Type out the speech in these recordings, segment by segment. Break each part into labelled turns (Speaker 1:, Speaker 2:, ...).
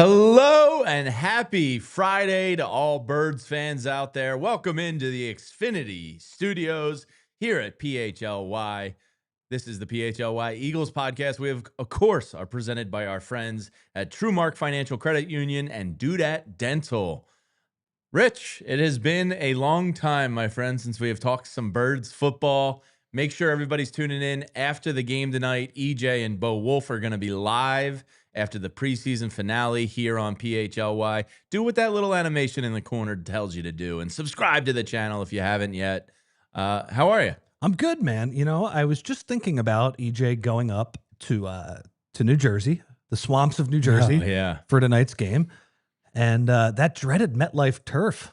Speaker 1: Hello and happy Friday to all Birds fans out there. Welcome into the Xfinity studios here at PHLY. This is the PHLY Eagles podcast. We have, of course, are presented by our friends at TrueMark Financial Credit Union and Dudat Dental. Rich, it has been a long time, my friend, since we have talked some Birds football. Make sure everybody's tuning in after the game tonight. EJ and Bo Wulf are going to be live after the preseason finale here on PHLY. Do what that little animation in the corner tells you to do, and subscribe to the channel if you haven't yet. How are you?
Speaker 2: I'm good, man. You know, I was just thinking about EJ going up to New Jersey, the swamps of New Jersey, for tonight's game, and that dreaded MetLife turf.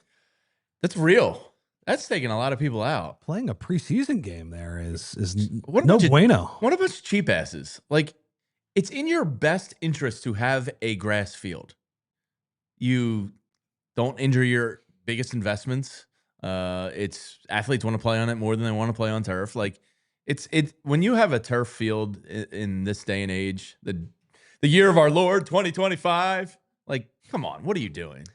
Speaker 1: That's real. That's taking a lot of people out.
Speaker 2: Playing a preseason game there is no bueno.
Speaker 1: What a bunch of cheap asses. Like, it's in your best interest to have a grass field. You don't injure your biggest investments. It's athletes want to play on it more than they want to play on turf. Like, it's when you have a turf field in this day and age, the year of our Lord 2025. Like, come on, what are you doing?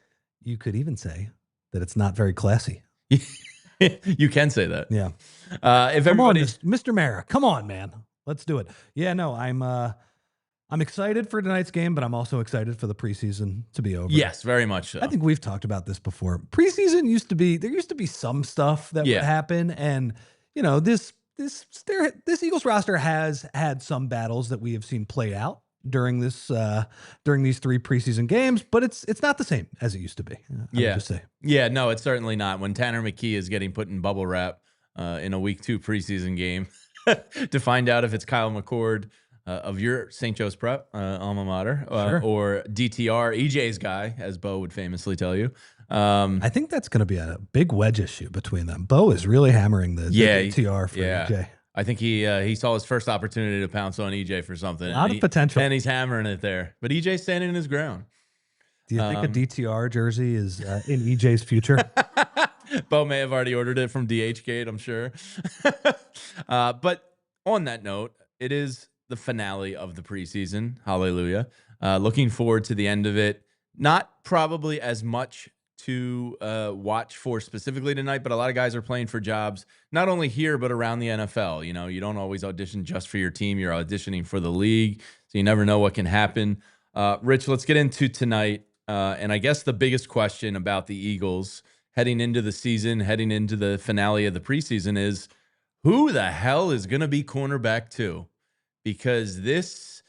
Speaker 2: You could even say that it's not very classy.
Speaker 1: You can say that.
Speaker 2: Yeah.
Speaker 1: If everybody's
Speaker 2: Mr. Mayor, come on, man, let's do it. Yeah, no, I'm excited for tonight's game, but I'm also excited for the preseason to be over.
Speaker 1: Yes, very much so.
Speaker 2: I think we've talked about this before. Preseason used to be some stuff that would happen, and you know, this Eagles roster has had some battles that we have seen played out during these 3 preseason games, but it's not the same as it used to be. I would just say.
Speaker 1: Yeah, no, it's certainly not. When Tanner McKee is getting put in bubble wrap in a week 2 preseason game to find out if it's Kyle McCord of your St. Joe's Prep alma mater or DTR, EJ's guy, as Bo would famously tell you.
Speaker 2: I think that's going to be a big wedge issue between them. Bo is really hammering the DTR for EJ.
Speaker 1: I think he saw his first opportunity to pounce on EJ for something.
Speaker 2: A lot of potential.
Speaker 1: And he's hammering it there. But EJ's standing in his ground.
Speaker 2: Do you think a DTR jersey is in EJ's future?
Speaker 1: Bo may have already ordered it from DHgate, I'm sure. But on that note, it is the finale of the preseason. Hallelujah. Looking forward to the end of it. Not probably as much to watch for specifically tonight, but a lot of guys are playing for jobs, not only here, but around the NFL. You know, you don't always audition just for your team. You're auditioning for the league, so you never know what can happen. Rich, let's get into tonight. And I guess the biggest question about the Eagles heading into the season, heading into the finale of the preseason is, who the hell is going to be cornerback 2? Because this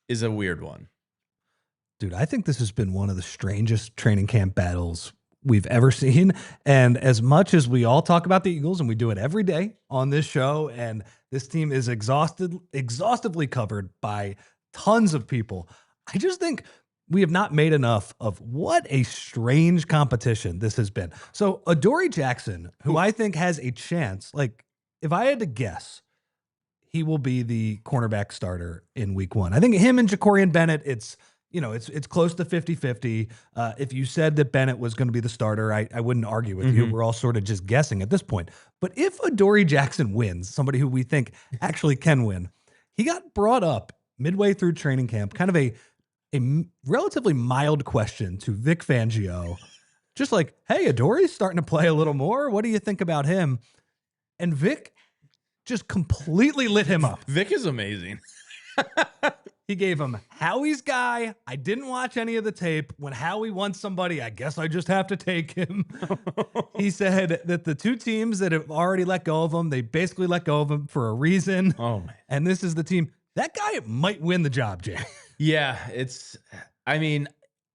Speaker 1: is a weird one.
Speaker 2: Dude, I think this has been one of the strangest training camp battles we've ever seen. And as much as we all talk about the Eagles, and we do it every day on this show, and this team is exhaustively covered by tons of people, I just think we have not made enough of what a strange competition this has been. So Adoree Jackson, who I think has a chance, like if I had to guess, he will be the cornerback starter in week 1. I think him and Jakorian Bennett, it's close to 50-50. If you said that Bennett was going to be the starter, I wouldn't argue with you. We're all sort of just guessing at this point. But if Adoree Jackson wins, somebody who we think actually can win, he got brought up midway through training camp, kind of a relatively mild question to Vic Fangio. Just like, hey, Adoree's starting to play a little more. What do you think about him? And Vic just completely lit him up.
Speaker 1: Vic is amazing.
Speaker 2: He gave him Howie's guy. I didn't watch any of the tape. When Howie wants somebody, I guess I just have to take him. He said that the 2 teams that have already let go of him, they basically let go of him for a reason.
Speaker 1: Oh, man.
Speaker 2: And this is the team. That guy might win the job, Jay.
Speaker 1: Yeah, I mean,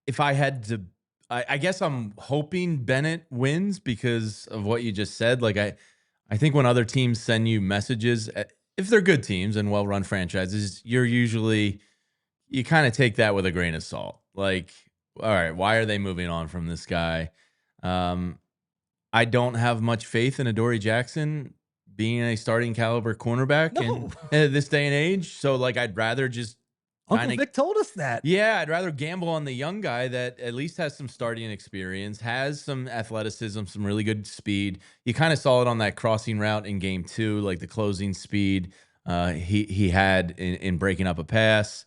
Speaker 1: if I had to, I guess I'm hoping Bennett wins because of what you just said. Like, I think when other teams send you messages, if they're good teams and well-run franchises, you kind of take that with a grain of salt. Like, all right, why are they moving on from this guy? I don't have much faith in Adoree Jackson being a starting caliber cornerback in this day and age. So, like, I'd rather just
Speaker 2: Uncle Vic told us that.
Speaker 1: Yeah, I'd rather gamble on the young guy that at least has some starting experience, has some athleticism, some really good speed. You kind of saw it on that crossing route in game 2, like the closing speed he had in breaking up a pass.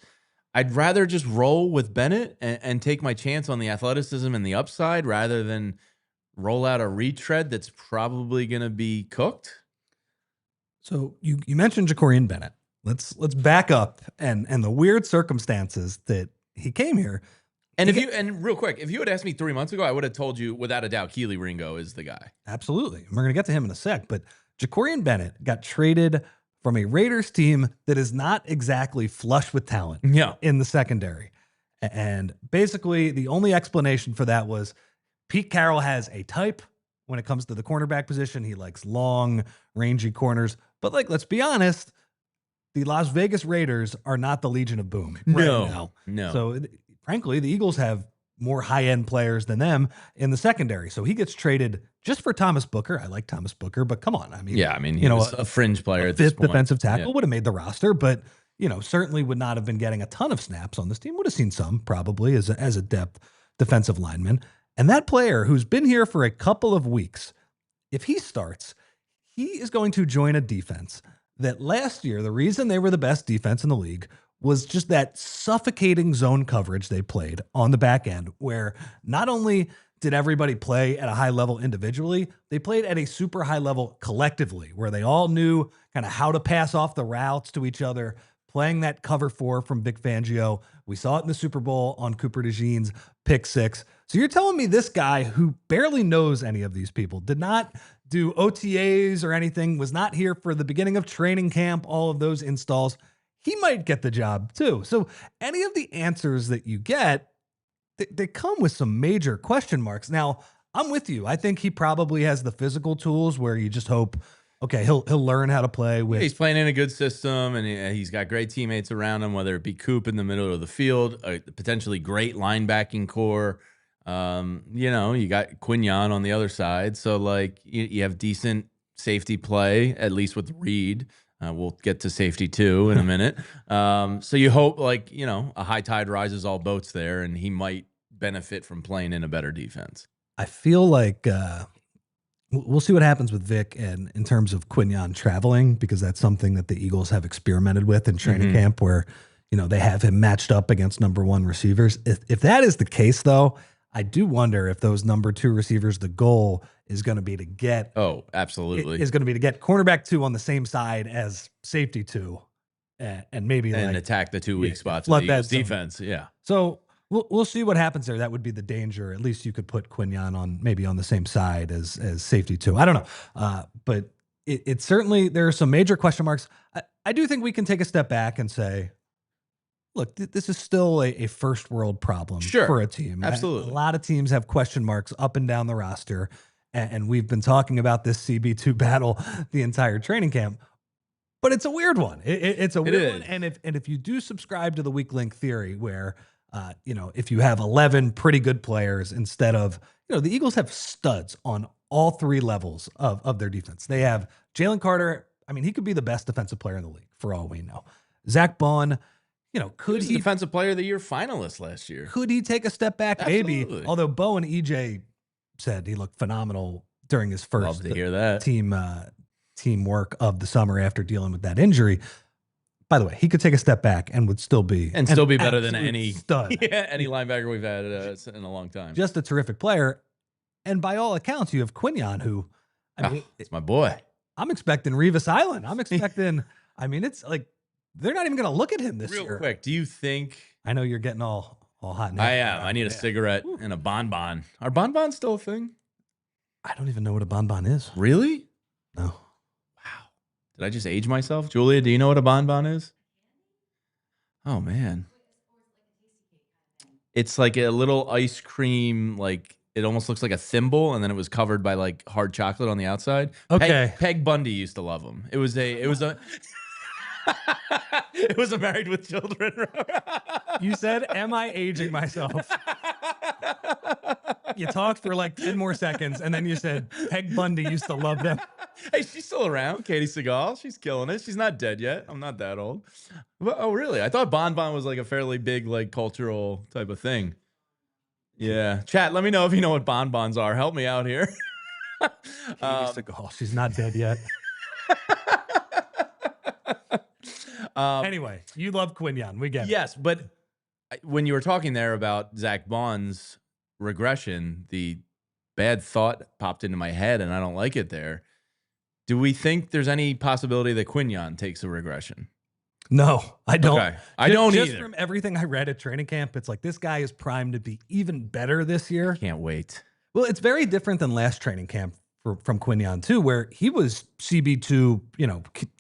Speaker 1: I'd rather just roll with Bennett and take my chance on the athleticism and the upside rather than roll out a retread that's probably going to be cooked.
Speaker 2: So you mentioned Jakorian Bennett. Let's back up and the weird circumstances that he came here.
Speaker 1: And real quick, if you had asked me 3 months ago, I would have told you without a doubt Keely Ringo is the guy.
Speaker 2: Absolutely. We're going to get to him in a sec, but Jakorian Bennett got traded from a Raiders team that is not exactly flush with talent in the secondary. And basically the only explanation for that was Pete Carroll has a type when it comes to the cornerback position. He likes long, rangy corners. But let's be honest, the Las Vegas Raiders are not the Legion of Boom right now.
Speaker 1: No.
Speaker 2: So frankly, the Eagles have more high-end players than them in the secondary. So he gets traded just for Thomas Booker. I like Thomas Booker, but come on.
Speaker 1: He was a fringe player at this
Speaker 2: fifth
Speaker 1: point.
Speaker 2: Defensive tackle would have made the roster, but certainly would not have been getting a ton of snaps on this team. Would have seen some probably as a depth defensive lineman. And that player who's been here for a couple of weeks, if he starts, he is going to join a defense that last year, the reason they were the best defense in the league was just that suffocating zone coverage they played on the back end, where not only did everybody play at a high level individually, they played at a super high level collectively, where they all knew kind of how to pass off the routes to each other, playing that cover 4 from Vic Fangio. We saw it in the Super Bowl on Cooper DeJean's pick 6. So you're telling me this guy who barely knows any of these people, did not do OTAs or anything, was not here for the beginning of training camp, all of those installs, he might get the job too. So any of the answers that you get, they come with some major question marks. Now, I'm with you. I think he probably has the physical tools where you just hope, okay, he'll learn how to play with.
Speaker 1: He's playing in a good system, and he's got great teammates around him, whether it be Coop in the middle of the field, a potentially great linebacking core. You got Quignon on the other side. So, you have decent safety play, at least with Reed. We'll get to safety too in a minute. So you hope a high tide rises all boats there, and he might benefit from playing in a better defense.
Speaker 2: I feel like we'll see what happens with Vic and in terms of Quignon traveling, because that's something that the Eagles have experimented with in training camp where, they have him matched up against number 1 receivers. If that is the case though, I do wonder if those number 2 receivers, the goal is going to be to get.
Speaker 1: Oh, absolutely.
Speaker 2: Is going to be to get cornerback 2 on the same side as safety 2 and maybe
Speaker 1: attack the 2 weak spots of the Eagles defense. Yeah.
Speaker 2: So we'll see what happens there. That would be the danger. At least you could put Quignon on the same side as safety 2. I don't know. But it certainly, there are some major question marks. I do think we can take a step back and say, look, this is still a first world problem for a team.
Speaker 1: Absolutely.
Speaker 2: A lot of teams have question marks up and down the roster. And we've been talking about this CB2 battle the entire training camp, but it's a weird one. It's a weird one. And if you do subscribe to the weak link theory where, if you have 11 pretty good players instead of, the Eagles have studs on all 3 levels of their defense. They have Jalen Carter. I mean, he could be the best defensive player in the league for all we know. Zach Bond, could he
Speaker 1: defensive player of the year finalist last year?
Speaker 2: Could he take a step back?
Speaker 1: Absolutely.
Speaker 2: Maybe. Although Bo and EJ said he looked phenomenal during his first
Speaker 1: Love to hear that.
Speaker 2: teamwork of the summer after dealing with that injury. By the way, he could take a step back and would still be
Speaker 1: better than any
Speaker 2: stud.
Speaker 1: Any linebacker we've had in a long time.
Speaker 2: Just a terrific player. And by all accounts, you have Quignon, who
Speaker 1: it's my boy.
Speaker 2: I'm expecting Revis Island. I'm expecting. It's like they're not even going to look at him this year.
Speaker 1: Real quick, do you think?
Speaker 2: I know you're getting all hot.
Speaker 1: I am. I need a cigarette and a bonbon. Are bonbons still a thing?
Speaker 2: I don't even know what a bonbon is.
Speaker 1: Really?
Speaker 2: No.
Speaker 1: Wow. Did I just age myself? Julia, do you know what a bonbon is? Oh, man. It's like a little ice cream, it almost looks like a thimble, and then it was covered by hard chocolate on the outside.
Speaker 2: Okay.
Speaker 1: Peg Bundy used to love them. It was a Married with Children.
Speaker 2: You said, am I aging myself? You talked for 10 more seconds, and then you said, Peg Bundy used to love them.
Speaker 1: Hey, she's still around. Katie Seagal. She's killing it. She's not dead yet. I'm not that old. Oh, really? I thought bonbon was a fairly big, cultural type of thing. Yeah. Chat, let me know if you know what bonbons are. Help me out here.
Speaker 2: Katie Seagal. She's not dead yet. Anyway, you love Quignon. We get it.
Speaker 1: Yes, but when you were talking there about Zach Bond's regression, the bad thought popped into my head, and I don't like it there. Do we think there's any possibility that Quinyon takes a regression?
Speaker 2: No, I don't.
Speaker 1: Okay. I don't
Speaker 2: just
Speaker 1: either.
Speaker 2: From everything I read at training camp, it's like this guy is primed to be even better this year.
Speaker 1: Can't wait.
Speaker 2: Well, it's very different than last training camp from Quinyon too, where he was CB2,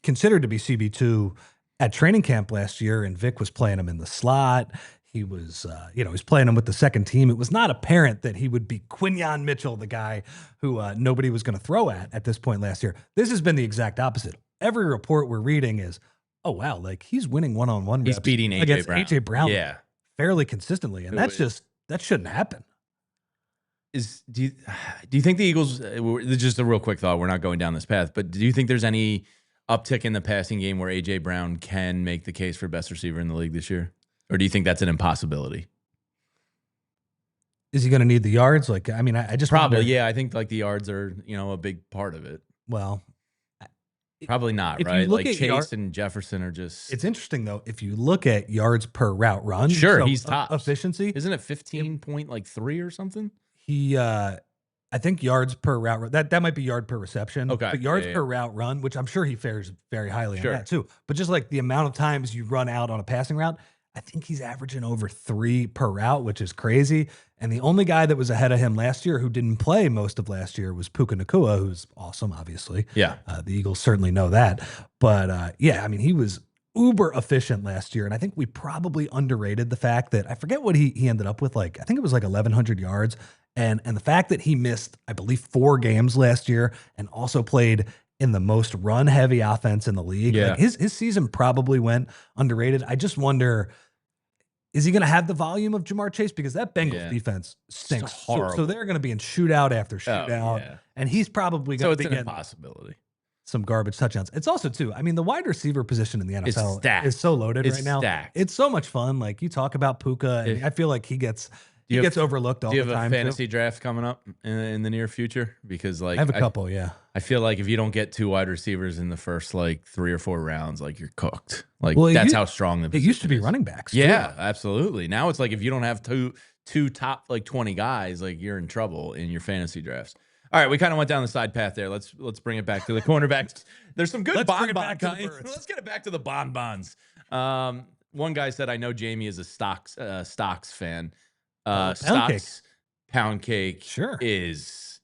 Speaker 2: considered to be CB2 at training camp last year, and Vic was playing him in the slot. He was, he's playing him with the second team. It was not apparent that he would be Quinyon Mitchell, the guy who nobody was going to throw at this point last year. This has been the exact opposite. Every report we're reading is, oh wow, like he's winning one-on-one.
Speaker 1: He's beating
Speaker 2: AJ Brown,
Speaker 1: yeah,
Speaker 2: fairly consistently, and that shouldn't happen.
Speaker 1: Do you think the Eagles? Just a real quick thought. We're not going down this path, but do you think there's any uptick in the passing game where AJ Brown can make the case for best receiver in the league this year, or do you think that's an impossibility?
Speaker 2: Is he going to need the yards? Like, I mean, I just
Speaker 1: probably
Speaker 2: wonder,
Speaker 1: yeah. I think like the yards are a big part of it.
Speaker 2: Well,
Speaker 1: probably not, right? Like Chase and Jefferson are just.
Speaker 2: It's interesting though. If you look at yards per route run,
Speaker 1: sure, he's top
Speaker 2: efficiency.
Speaker 1: Isn't it 15.3 or something?
Speaker 2: He, I think yards per route that might be yard per reception.
Speaker 1: Okay,
Speaker 2: but yards per route run, which I'm sure he fares very highly on that too. But just like the amount of times you run out on a passing route, I think he's averaging over 3 per route, which is crazy. And the only guy that was ahead of him last year who didn't play most of last year was Puka Nacua, who's awesome, obviously.
Speaker 1: Yeah.
Speaker 2: The Eagles certainly know that. But yeah, I mean, he was uber efficient last year. And I think we probably underrated the fact that I forget what he ended up with. Like, I think it was like 1,100 yards. And the fact that he missed, I believe, 4 games last year and also played in the most run-heavy offense in the league.
Speaker 1: Yeah.
Speaker 2: Like his season probably went underrated. I just wonder, is he going to have the volume of Jamar Chase? Because that Bengals defense stinks. So they're going to be in shootout after shootout. And he's probably going to be getting
Speaker 1: impossibility.
Speaker 2: Some garbage touchdowns. It's also, too, I mean, the wide receiver position in the NFL is so loaded right now.
Speaker 1: Stacked.
Speaker 2: It's so much fun. Like, you talk about Puka, and I feel like he gets overlooked all the time.
Speaker 1: Do you have a fantasy draft coming up in the near future? Because like
Speaker 2: I have a couple, yeah.
Speaker 1: I feel like if you don't get 2 wide receivers in the first like 3 or 4 rounds, like you're cooked. Like that's how strong the position
Speaker 2: it used to be
Speaker 1: is.
Speaker 2: Running backs.
Speaker 1: Yeah,
Speaker 2: too.
Speaker 1: absolutely. Now it's like if you don't have two top like 20 guys, like you're in trouble in your fantasy drafts. All right, we kind of went down the side path there. Let's bring it back to the cornerbacks. There's some good bonbons. Let's get it back to the bonbons. One guy said, "I know Jamie is a Stocks fan." Stocks pound cake is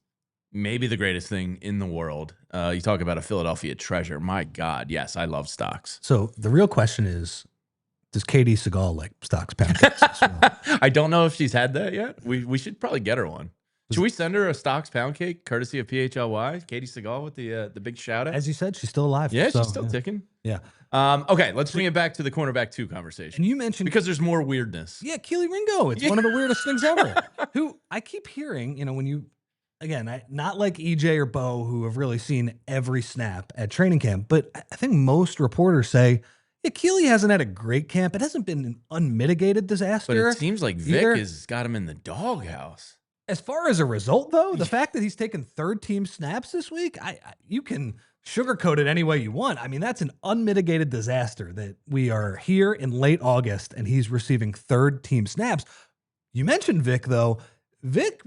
Speaker 1: maybe the greatest thing in the world. You talk about a Philadelphia treasure. My God, yes, I love Stocks.
Speaker 2: So the real question is, does Katie Seagal like Stocks pound cakes as well?
Speaker 1: I don't know if she's had that yet. We should probably get her one. Should we send her a Stocks pound cake courtesy of PHLY? Katie Seagal with the big shout out.
Speaker 2: As you said, she's still alive.
Speaker 1: Yeah, she's still ticking.
Speaker 2: Yeah.
Speaker 1: Okay, let's bring it back to the cornerback 2 conversation.
Speaker 2: And you mentioned
Speaker 1: because there's more weirdness.
Speaker 2: Yeah, Keely Ringo. It's one of the weirdest things ever. Who I keep hearing, when you not like EJ or Bo, who have really seen every snap at training camp, but I think most reporters say, yeah, Keely hasn't had a great camp. It hasn't been an unmitigated disaster.
Speaker 1: But it seems like Vic has got him in the doghouse.
Speaker 2: As far as a result, though, the fact that he's taken 3rd-team snaps this week, you can sugarcoat it any way you want. I mean, that's an unmitigated disaster that we are here in late August and he's receiving 3rd-team snaps. You mentioned Vic, though. Vic,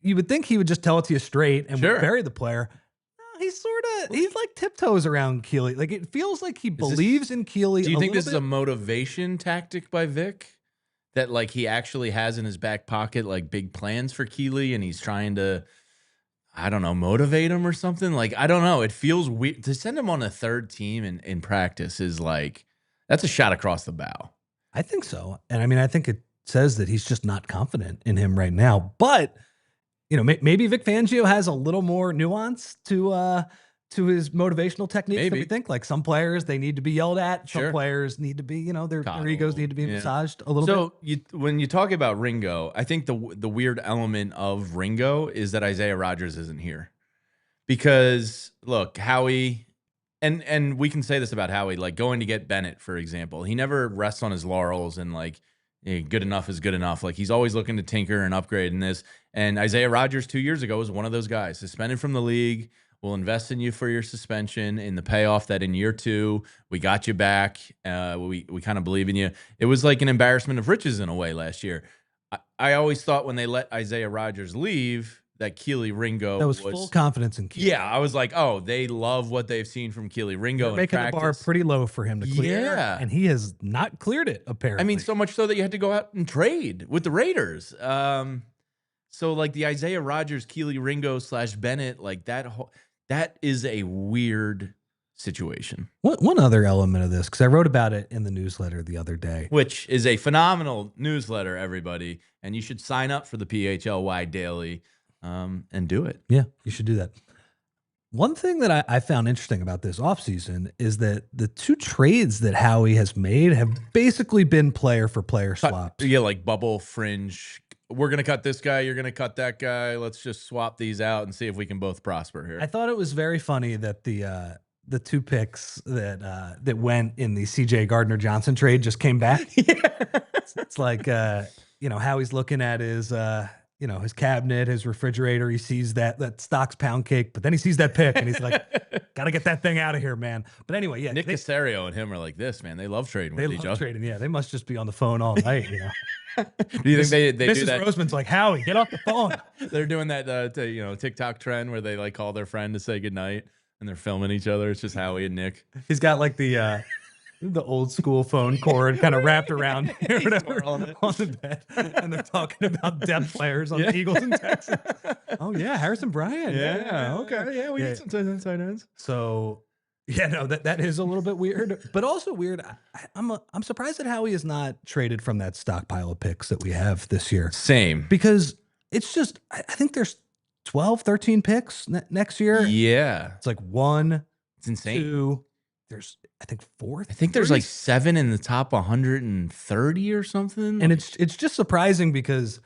Speaker 2: you would think he would just tell it to you straight and would bury the player. No, he's like tiptoes around Keely. Like, it feels like he believes in Keely.
Speaker 1: Do you think this is a motivation tactic by Vic? That like he actually has in his back pocket like big plans for Keely and he's trying to, I don't know, motivate him or something? Like, I don't know. It feels weird to send him on a 3rd team in practice is like, that's a shot across the bow.
Speaker 2: I think so. And I mean, I think it says that he's just not confident in him right now. But, maybe Vic Fangio has a little more nuance to his motivational techniques that we think. Like some players, they need to be yelled at. Some players need to be, their egos need to be massaged a little bit.
Speaker 1: So when you talk about Ringo, I think the weird element of Ringo is that Isaiah Rodgers isn't here. Because look, Howie, and we can say this about Howie, like going to get Bennett, for example, he never rests on his laurels and like, hey, good enough is good enough. Like he's always looking to tinker and upgrade in this. And Isaiah Rodgers 2 years ago was one of those guys suspended from the league, We'll invest in you for your suspension in the payoff that in year 2, we got you back. We kind of believe in you. It was like an embarrassment of riches in a way last year. I always thought when they let Isaiah Rodgers leave that Keely Ringo
Speaker 2: That was full confidence in Keely.
Speaker 1: Yeah, I was like, oh, they love what they've seen from Keely Ringo in
Speaker 2: making
Speaker 1: practice.
Speaker 2: the bar pretty low for him to clear.
Speaker 1: Yeah.
Speaker 2: And he has not cleared it, apparently.
Speaker 1: I mean, so much so that you had to go out and trade with the Raiders. So like the Isaiah Rodgers, Keely Ringo / Bennett, like that is a weird situation.
Speaker 2: One other element of this, because I wrote about it in the newsletter the other day,
Speaker 1: which is a phenomenal newsletter, everybody, and you should sign up for the PHLY daily and do it.
Speaker 2: Yeah, you should do that. One thing that I found interesting about this offseason is that the 2 trades that Howie has made have basically been player for player swaps.
Speaker 1: Yeah, like bubble fringe. We're going to cut this guy. You're going to cut that guy. Let's just swap these out and see if we can both prosper here.
Speaker 2: I thought it was very funny that the 2 picks that went in the CJ Gardner-Johnson trade just came back. It's like, Howie's looking at his his cabinet, his refrigerator. He sees that Stocks pound cake, but then he sees that pick and he's like, got to get that thing out of here, man. But anyway, yeah.
Speaker 1: Nick Casario and him are like this, man. They love trading with each other.
Speaker 2: Trading, yeah. They must just be on the phone all night,
Speaker 1: Do you think they do that?
Speaker 2: Mrs. Roseman's like, Howie, get off the phone.
Speaker 1: They're doing that, TikTok trend where they like call their friend to say goodnight and they're filming each other. It's just Howie and Nick.
Speaker 2: He's got like the old school phone cord kind of wrapped around here, whatever, on the bed, and they're talking about depth players on the Eagles and Texans. Oh yeah, Harrison Bryant.
Speaker 1: Yeah, okay, yeah, we need some tight ends.
Speaker 2: So yeah, no, that is a little bit weird, but also weird. I'm surprised at how he has not traded from that stockpile of picks that we have this year.
Speaker 1: Same,
Speaker 2: because it's just I think there's 12, 13 picks next year.
Speaker 1: Yeah,
Speaker 2: it's like 1,
Speaker 1: it's insane.
Speaker 2: 2. There's, I think, 4.
Speaker 1: I think there's like 7 in the top 130 or something.
Speaker 2: And it's just surprising because,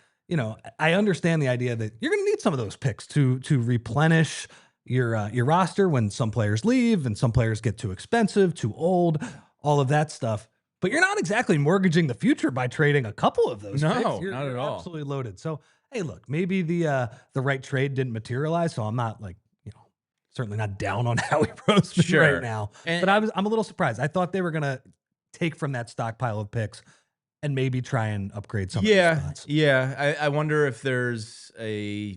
Speaker 2: I understand the idea that you're going to need some of those picks to replenish your roster when some players leave and some players get too expensive, too old, all of that stuff. But you're not exactly mortgaging the future by trading a couple of those picks.
Speaker 1: No,
Speaker 2: You're
Speaker 1: not at all.
Speaker 2: Absolutely loaded. So, hey, look, maybe the right trade didn't materialize, so I'm not like, certainly not down on Howie Roseman right now. But I'm a little surprised. I thought they were going to take from that stockpile of picks and maybe try and upgrade some of those spots.
Speaker 1: Yeah. I wonder if there's a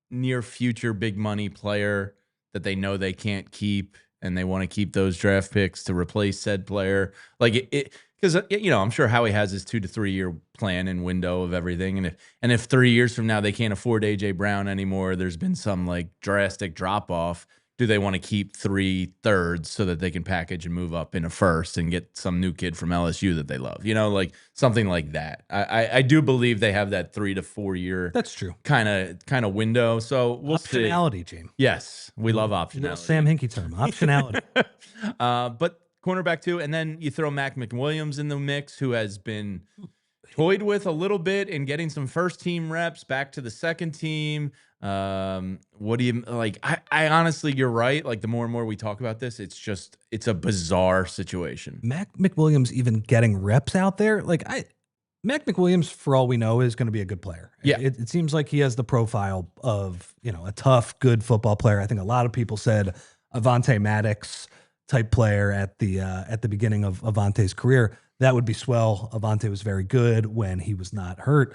Speaker 1: near future big money player that they know they can't keep and they want to keep those draft picks to replace said player. Like because I'm sure Howie has his 2 to 3 year plan and window of everything, and if 3 years from now they can't afford AJ Brown anymore, there's been some like drastic drop off. Do they want to keep 3/3 so that they can package and move up in a first and get some new kid from LSU that they love? Like something like that. I do believe they have that 3 to 4 year.
Speaker 2: That's true.
Speaker 1: Kind of window. So we'll see.
Speaker 2: Optionality, James.
Speaker 1: Yes, we love optionality.
Speaker 2: Sam Hinkie term, optionality.
Speaker 1: But cornerback 2, and then you throw McWilliams in the mix, who has been toyed with a little bit in getting some first team reps back to the second team. What do you like? I honestly, you're right. Like the more and more we talk about this, it's a bizarre situation.
Speaker 2: McWilliams even getting reps out there. Like McWilliams, for all we know, is going to be a good player.
Speaker 1: Yeah.
Speaker 2: It seems like he has the profile of, a tough, good football player. I think a lot of people said Avonte Maddox type player at the beginning of Avonte's career. That would be swell. Avonte was very good when he was not hurt.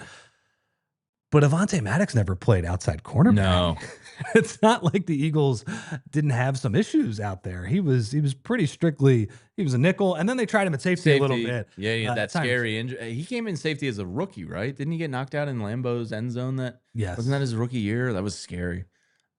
Speaker 2: But Avonte Maddox never played outside cornerback.
Speaker 1: No.
Speaker 2: It's not like the Eagles didn't have some issues out there. He was pretty strictly, he was a nickel, and then they tried him at safety a little bit.
Speaker 1: Yeah, that scary injury. He came in safety as a rookie, right? Didn't he get knocked out in Lambeau's end zone?
Speaker 2: Yes.
Speaker 1: Wasn't that his rookie year? That was scary.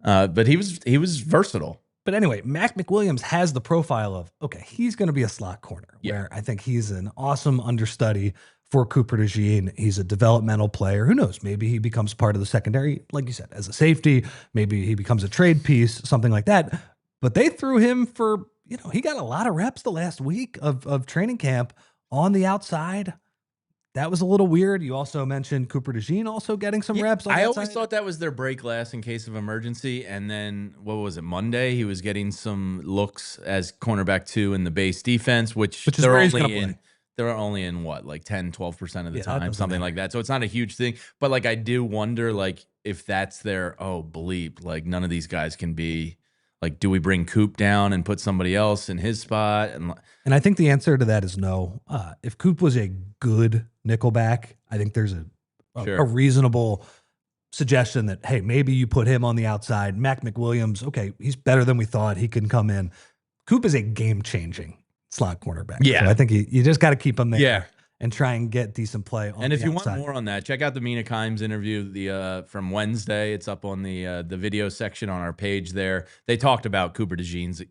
Speaker 1: But he was versatile.
Speaker 2: But anyway, McWilliams has the profile of, okay, he's going to be a slot corner, where I think he's an awesome understudy for Cooper DeJean. He's a developmental player. Who knows? Maybe he becomes part of the secondary, like you said, as a safety. Maybe he becomes a trade piece, something like that. But they threw him for, he got a lot of reps the last week of training camp on the outside. That was a little weird. You also mentioned Cooper DeJean also getting some reps.
Speaker 1: I always thought that was their break glass in case of emergency. And then, what was it, Monday? He was getting some looks as cornerback 2 in the base defense, which
Speaker 2: is
Speaker 1: they're
Speaker 2: where
Speaker 1: only in what, like 10, 12% of the time, something like that. So it's not a huge thing. But I do wonder if that's their, bleep, none of these guys can be Like, do we bring Coop down and put somebody else in his spot?
Speaker 2: And I think the answer to that is no. If Coop was a good nickelback, I think there's
Speaker 1: Sure.
Speaker 2: a reasonable suggestion that, hey, maybe you put him on the outside. McWilliams, okay, he's better than we thought. He can come in. Coop is a game-changing slot cornerback.
Speaker 1: Yeah.
Speaker 2: So I think you just got to keep him there.
Speaker 1: Yeah.
Speaker 2: And try and get decent play on the outside.
Speaker 1: And if you want more on that, check out the Mina Kimes interview from Wednesday. It's up on the video section on our page there. They talked about Cooper DeJean's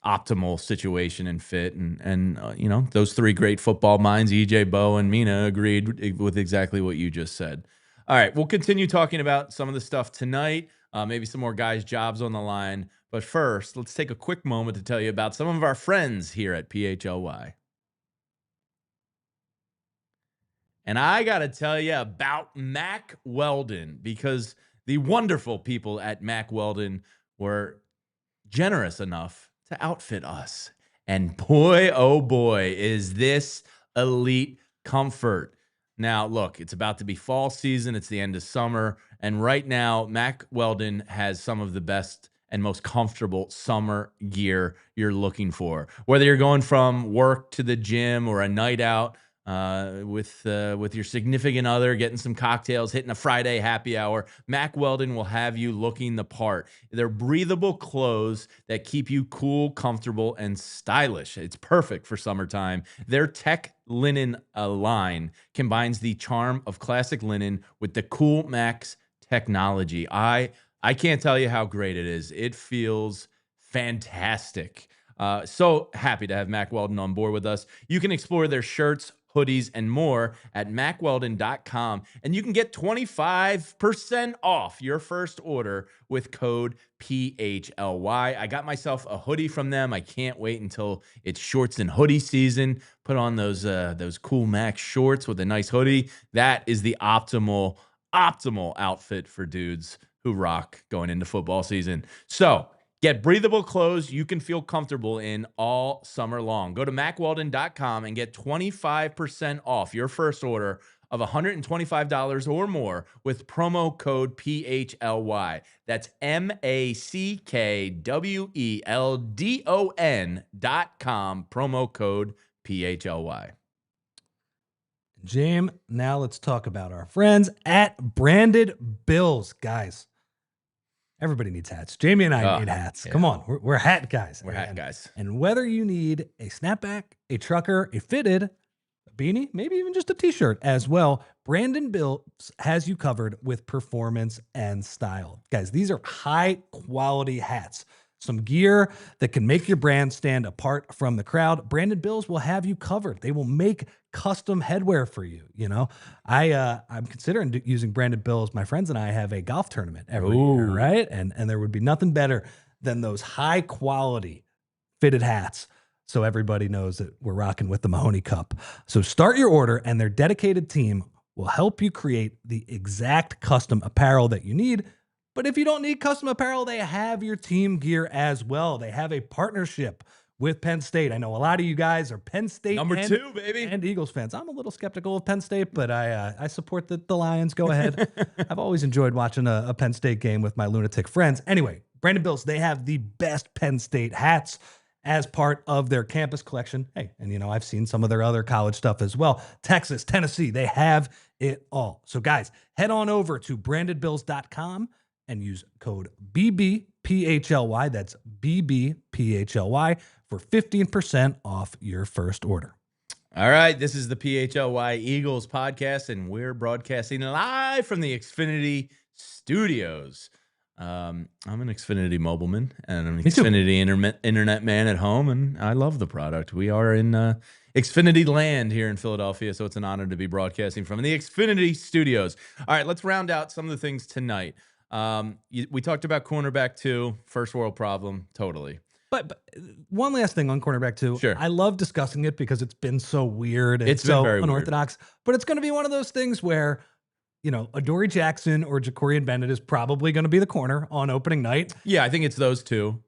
Speaker 1: optimal situation and fit, and those three great football minds, EJ, Bo, and Mina, agreed with exactly what you just said. All right, we'll continue talking about some of the stuff tonight, maybe some more guys' jobs on the line. But first, let's take a quick moment to tell you about some of our friends here at PHLY. And I got to tell you about Mack Weldon, because the wonderful people at Mack Weldon were generous enough to outfit us. And boy, oh boy, is this elite comfort. Now, look, it's about to be fall season. It's the end of summer. And right now, Mack Weldon has some of the best and most comfortable summer gear you're looking for. Whether you're going from work to the gym or a night out, with your significant other, getting some cocktails, hitting a Friday happy hour, Mack Weldon will have you looking the part. They're breathable clothes that keep you cool, comfortable, and stylish. It's perfect for summertime. Their tech linen line combines the charm of classic linen with the cool Max technology. I can't tell you how great it is. It feels fantastic. So happy to have Mack Weldon on board with us. You can explore their shirts, hoodies, and more at MackWeldon.com. And you can get 25% off your first order with code PHLY. I got myself a hoodie from them. I can't wait until it's shorts and hoodie season. Put on those cool Mack shorts with a nice hoodie. That is the optimal outfit for dudes who rock going into football season. So get breathable clothes you can feel comfortable in all summer long. Go to MackWeldon.com and get 25% off your first order of $125 or more with promo code PHLY. That's MackWeldon.com, promo code PHLY.
Speaker 2: James, now let's talk about our friends at Branded Bills. Guys, everybody needs hats. Jamie and I need hats. Yeah. Come on, we're hat guys.
Speaker 1: We're hat guys.
Speaker 2: And whether you need a snapback, a trucker, a fitted, a beanie, maybe even just a t-shirt as well, Brandon Bills has you covered with performance and style. Guys, these are high quality hats. Some gear that can make your brand stand apart from the crowd. Brandon Bills will have you covered. They will make custom headwear for you. You know, I'm considering using Brandon Bills. My friends and I have a golf tournament every year, right? And there would be nothing better than those high quality fitted hats. So everybody knows that we're rocking with the Mahoney Cup. So start your order and their dedicated team will help you create the exact custom apparel that you need. But if you don't need custom apparel, they have your team gear as well. They have a partnership with Penn State. I know a lot of you guys are Penn State
Speaker 1: #2, baby,
Speaker 2: and Eagles fans. I'm a little skeptical of Penn State, but I support the Lions. Go ahead. I've always enjoyed watching a Penn State game with my lunatic friends. Anyway, Brandon Bills, they have the best Penn State hats as part of their campus collection. Hey, and I've seen some of their other college stuff as well. Texas, Tennessee, they have it all. So guys, head on over to brandedbills.com and use code BBPHLY. That's BBPHLY for 15% off your first order.
Speaker 1: All right, this is the PHLY Eagles podcast, and we're broadcasting live from the Xfinity studios. I'm an Xfinity mobileman, and I'm an Xfinity internet man at home, and I love the product. We are in Xfinity land here in Philadelphia, so it's an honor to be broadcasting from the Xfinity studios. All right, let's round out some of the things tonight. We talked about cornerback 2, first world problem, totally.
Speaker 2: But one last thing on cornerback 2.
Speaker 1: Sure.
Speaker 2: I love discussing it because it's been so weird and
Speaker 1: it's
Speaker 2: so
Speaker 1: very
Speaker 2: unorthodox. Weird. But it's going to be one of those things where, Adoree Jackson or Jakorian Bennett is probably going to be the corner on opening night.
Speaker 1: Yeah, I think it's those two.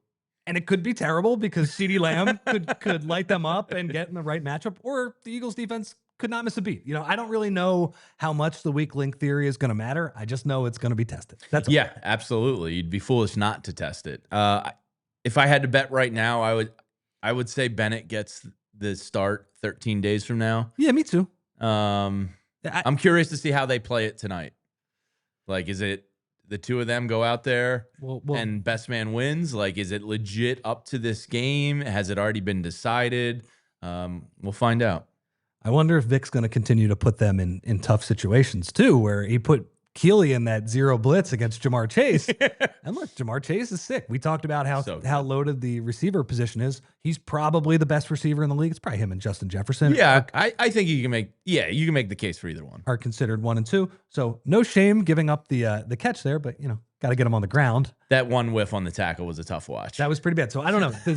Speaker 2: And it could be terrible because CeeDee Lamb could light them up and get in the right matchup, or the Eagles defense could not miss a beat. I don't really know how much the weak link theory is going to matter. I just know it's going to be tested. That's all.
Speaker 1: Yeah, absolutely. You'd be foolish not to test it. If I had to bet right now, I would say Bennett gets the start 13 days from now.
Speaker 2: Yeah, me too.
Speaker 1: I'm curious to see how they play it tonight. Like, is it the two of them go out there and best man wins? Like, is it legit up to this game? Has it already been decided? We'll find out.
Speaker 2: I wonder if Vic's going to continue to put them in tough situations too, where he put Keeley in that zero blitz against Jamar Chase. And look, Jamar Chase is sick. We talked about how loaded the receiver position is. He's probably the best receiver in the league. It's probably him and Justin Jefferson.
Speaker 1: Yeah, I think you can make the case for either one.
Speaker 2: Are considered 1 and 2. So no shame giving up the catch there, but got to get him on the ground.
Speaker 1: That one whiff on the tackle was a tough watch.
Speaker 2: That was pretty bad. So I don't know.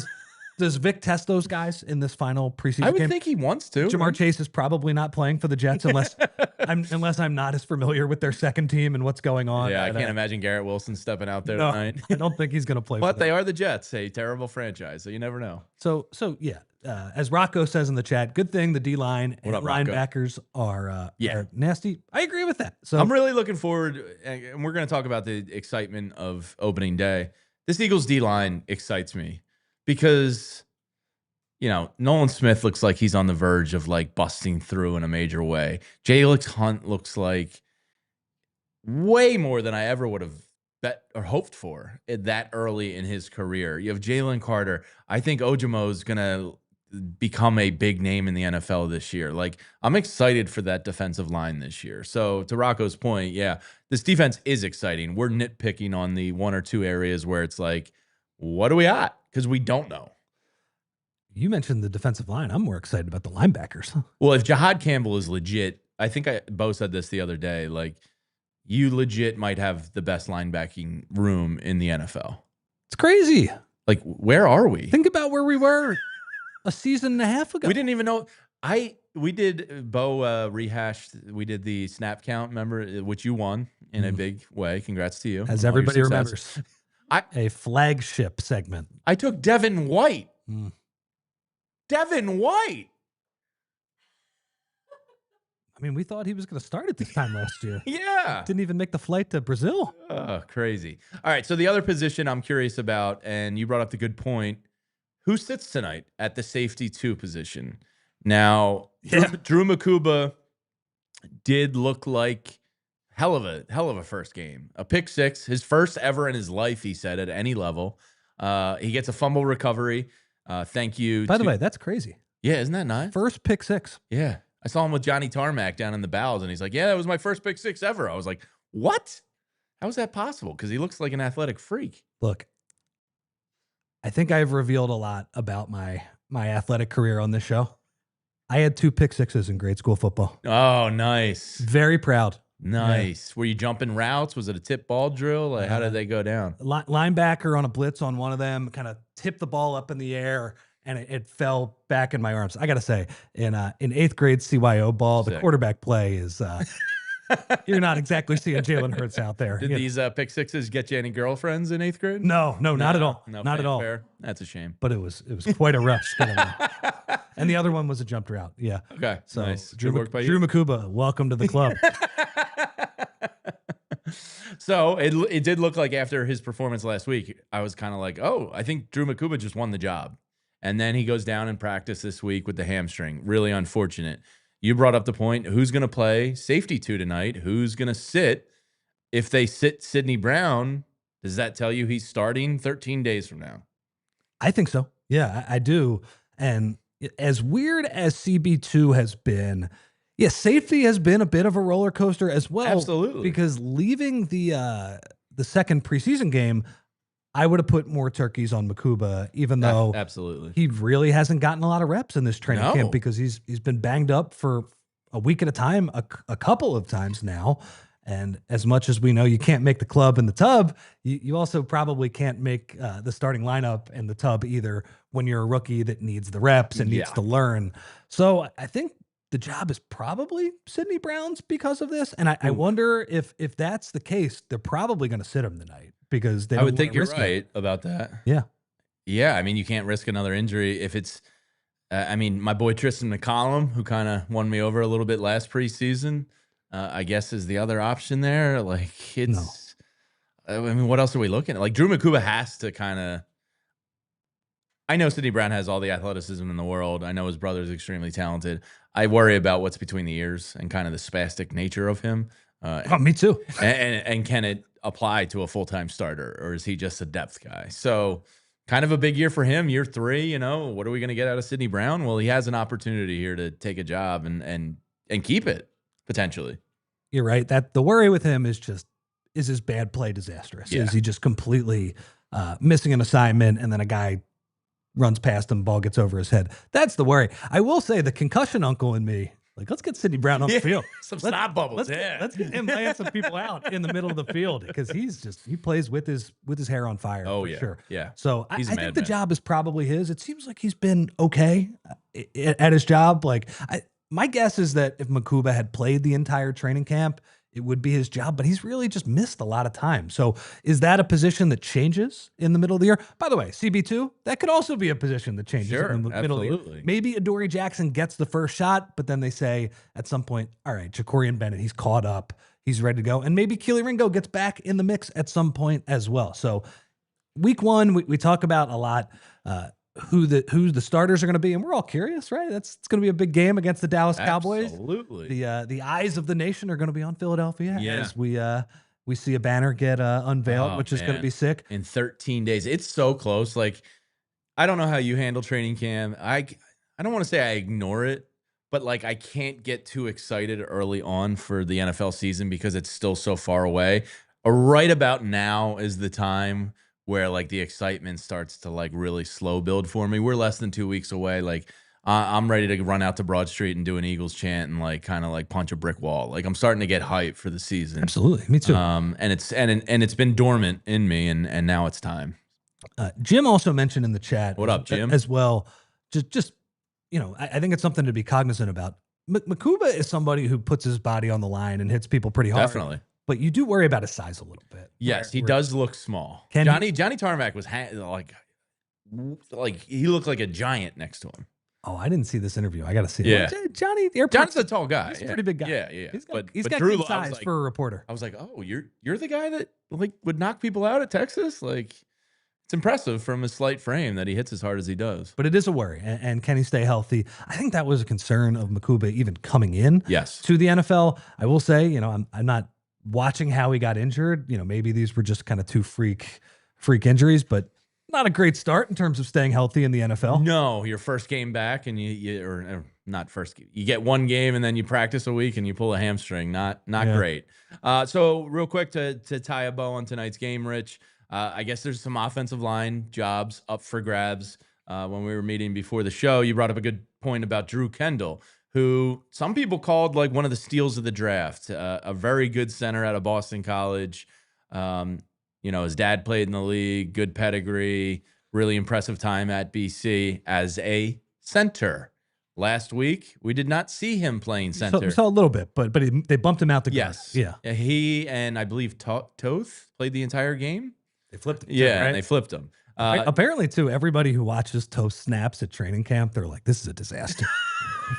Speaker 2: Does Vic test those guys in this final preseason game?
Speaker 1: I would think he wants to.
Speaker 2: Jamar Chase is probably not playing for the Jets unless I'm not as familiar with their second team and what's going on.
Speaker 1: Yeah, I can't imagine Garrett Wilson stepping out there tonight.
Speaker 2: I don't think he's going to play.
Speaker 1: But they are the Jets, a terrible franchise, so you never know.
Speaker 2: So yeah, as Rocco says in the chat, good thing the D-line and linebackers are nasty. I agree with that. So
Speaker 1: I'm really looking forward, and we're going to talk about the excitement of opening day. This Eagles D-line excites me. Because, Nolan Smith looks like he's on the verge of like busting through in a major way. Jalix Hunt looks like way more than I ever would have bet or hoped for that early in his career. You have Jalen Carter. I think Ojomo's going to become a big name in the NFL this year. Like, I'm excited for that defensive line this year. So to Rocco's point, yeah, this defense is exciting. We're nitpicking on the 1 or 2 areas where it's like, what do we got? Because we don't know.
Speaker 2: You mentioned the defensive line. I'm more excited about the linebackers.
Speaker 1: Well, if Jahad Campbell is legit, I think Bo said this the other day, like, you legit might have the best linebacking room in the NFL.
Speaker 2: It's crazy.
Speaker 1: Like, where are we?
Speaker 2: Think about where we were a season and a half ago.
Speaker 1: We didn't even know. We did, Bo rehashed, we did the snap count, remember, which you won in a big way. Congrats to you.
Speaker 2: As everybody remembers. A flagship segment.
Speaker 1: I took Devin White. Devin White.
Speaker 2: I mean, we thought he was going to start at this time last year.
Speaker 1: Yeah.
Speaker 2: Didn't even make the flight to Brazil.
Speaker 1: Oh, crazy. All right, so the other position I'm curious about, and you brought up the good point, who sits tonight at the safety 2 position? Now, Drew Makuba did look like hell of a first game. A pick 6, his first ever in his life, he said, at any level. He gets a fumble recovery. Thank you.
Speaker 2: By the way, that's crazy.
Speaker 1: Yeah, isn't that nice?
Speaker 2: First pick 6.
Speaker 1: Yeah. I saw him with Johnny Tarmac down in the bowels, and he's like, yeah, that was my first pick 6 ever. I was like, what? How is that possible? Because he looks like an athletic freak.
Speaker 2: Look, I think I've revealed a lot about my athletic career on this show. I had 2 pick 6s in grade school football.
Speaker 1: Oh, nice.
Speaker 2: Very proud.
Speaker 1: Nice. Yeah. Were you jumping routes? Was it a tip ball drill? Like, how did they go down?
Speaker 2: Linebacker on a blitz on one of them, kind of tipped the ball up in the air, and it fell back in my arms. I got to say, in 8th grade CYO ball, the quarterback play is you're not exactly seeing Jalen Hurts out there.
Speaker 1: Did these pick 6s get you any girlfriends in 8th grade?
Speaker 2: No, not at all.
Speaker 1: No,
Speaker 2: not at all.
Speaker 1: Fair. That's a shame.
Speaker 2: But it was quite a rush. And the other one was a jumped route. Yeah.
Speaker 1: Okay.
Speaker 2: So
Speaker 1: nice.
Speaker 2: Drew Makuba, welcome to the club.
Speaker 1: So it did look like after his performance last week, I was kind of like, oh, I think Drew Makuba just won the job. And then he goes down in practice this week with the hamstring. Really unfortunate. You brought up the point, who's going to play safety 2 tonight? Who's going to sit? If they sit Sidney Brown, does that tell you he's starting 13 days from now?
Speaker 2: I think so. Yeah, I do. And as weird as CB2 has been, yeah, safety has been a bit of a roller coaster as well.
Speaker 1: Absolutely.
Speaker 2: Because leaving the second preseason game, I would have put more turkeys on Makuba, even though
Speaker 1: absolutely
Speaker 2: he really hasn't gotten a lot of reps in this training camp because he's been banged up for a week at a time, a couple of times now. And as much as we know you can't make the club in the tub, you also probably can't make the starting lineup in the tub either when you're a rookie that needs the reps and needs to learn. So I think the job is probably Sidney Brown's because of this. And I wonder if that's the case, they're probably going to sit him tonight because they
Speaker 1: I would think you're right about that.
Speaker 2: Yeah.
Speaker 1: Yeah. I mean, you can't risk another injury if it's I mean, my boy Triston McCollum, who kind of won me over a little bit last preseason, I guess is the other option there. Like,
Speaker 2: No.
Speaker 1: I mean, what else are we looking at? Like, Drew McCuba has to kind of. I know Sidney Brown has all the athleticism in the world. I know his brother's extremely talented. I worry about what's between the ears and kind of the spastic nature of him.
Speaker 2: Me too.
Speaker 1: And can it apply to a full-time starter, or is he just a depth guy? So kind of a big year for him, year 3. You know, what are we going to get out of Sidney Brown? Well, he has an opportunity here to take a job and keep it potentially.
Speaker 2: You're right. That the worry with him is his bad play disastrous?
Speaker 1: Yeah.
Speaker 2: Is he just completely missing an assignment and then a guy runs past him, ball gets over his head? That's the worry. I will say the concussion uncle in me, like, let's get Sidney Brown on the field.
Speaker 1: Some snot bubbles.
Speaker 2: Let's get him laying some people out in the middle of the field, because he plays with his hair on fire.
Speaker 1: Oh,
Speaker 2: for
Speaker 1: yeah.
Speaker 2: sure.
Speaker 1: Yeah.
Speaker 2: So I think the
Speaker 1: madman.
Speaker 2: job is probably his. It seems like he's been okay at his job. Like, my guess is that if Makuba had played the entire training camp, it would be his job, but he's really just missed a lot of time. So is that a position that changes in the middle of the year? By the way, CB2, that could also be a position that changes in the middle of the year. Maybe Adoree Jackson gets the first shot, but then they say at some point, all right, Jakorian Bennett, he's caught up, he's ready to go. And maybe Keely Ringo gets back in the mix at some point as well. So week 1, we talk about a lot who the starters are going to be, and we're all curious, right? It's going to be a big game against the Dallas Cowboys.
Speaker 1: Absolutely.
Speaker 2: The eyes of the nation are going to be on Philadelphia
Speaker 1: as
Speaker 2: we see a banner get unveiled, which is going to be sick.
Speaker 1: In 13 days. It's so close. Like, I don't know how you handle training camp. I don't want to say I ignore it, but like, I can't get too excited early on for the NFL season because it's still so far away. Right about now is the time where like the excitement starts to like really slow build for me. We're less than 2 weeks away. Like, I'm ready to run out to Broad Street and do an Eagles chant and like kind of like punch a brick wall. Like, I'm starting to get hyped for the season.
Speaker 2: Absolutely, me too.
Speaker 1: And it's been dormant in me, and now it's time.
Speaker 2: Jim also mentioned in the chat.
Speaker 1: What up, Jim?
Speaker 2: As well, just you know, I think it's something to be cognizant about. Makuba is somebody who puts his body on the line and hits people pretty hard.
Speaker 1: Definitely.
Speaker 2: But you do worry about his size a little bit.
Speaker 1: Yes, he does look small. Johnny Tarmac was like he looked like a giant next to him.
Speaker 2: Oh, I didn't see this interview. I got to see it.
Speaker 1: Yeah.
Speaker 2: Johnny's
Speaker 1: a tall guy.
Speaker 2: He's a pretty big guy.
Speaker 1: Yeah.
Speaker 2: He's got
Speaker 1: Drew,
Speaker 2: good size for a reporter.
Speaker 1: I was like, oh, you're the guy that like would knock people out at Texas? Like, it's impressive from his slight frame that he hits as hard as he does.
Speaker 2: But it is a worry. And can he stay healthy? I think that was a concern of Makuba even coming in to the NFL. I will say, you know, I'm not watching how he got injured. You know, maybe these were just kind of 2 freak injuries, but not a great start in terms of staying healthy in the NFL.
Speaker 1: No, your first game back and or not first game. You get 1 game and then you practice a week and you pull a hamstring. Not great. So real quick to tie a bow on tonight's game, Rich, I guess there's some offensive line jobs up for grabs. When we were meeting before the show, you brought up a good point about Drew Kendall, who some people called like one of the steals of the draft, a very good center out of Boston College. You know, his dad played in the league, good pedigree, really impressive time at BC as a center. Last week, we did not see him playing center.
Speaker 2: We saw a little bit, but they bumped him out the guard.
Speaker 1: Yes.
Speaker 2: Yeah.
Speaker 1: He and I believe Toth played the entire game.
Speaker 2: They flipped him.
Speaker 1: Yeah,
Speaker 2: right?
Speaker 1: and they flipped him.
Speaker 2: Apparently, too, everybody who watches Toth snaps at training camp, they're like, this is a disaster.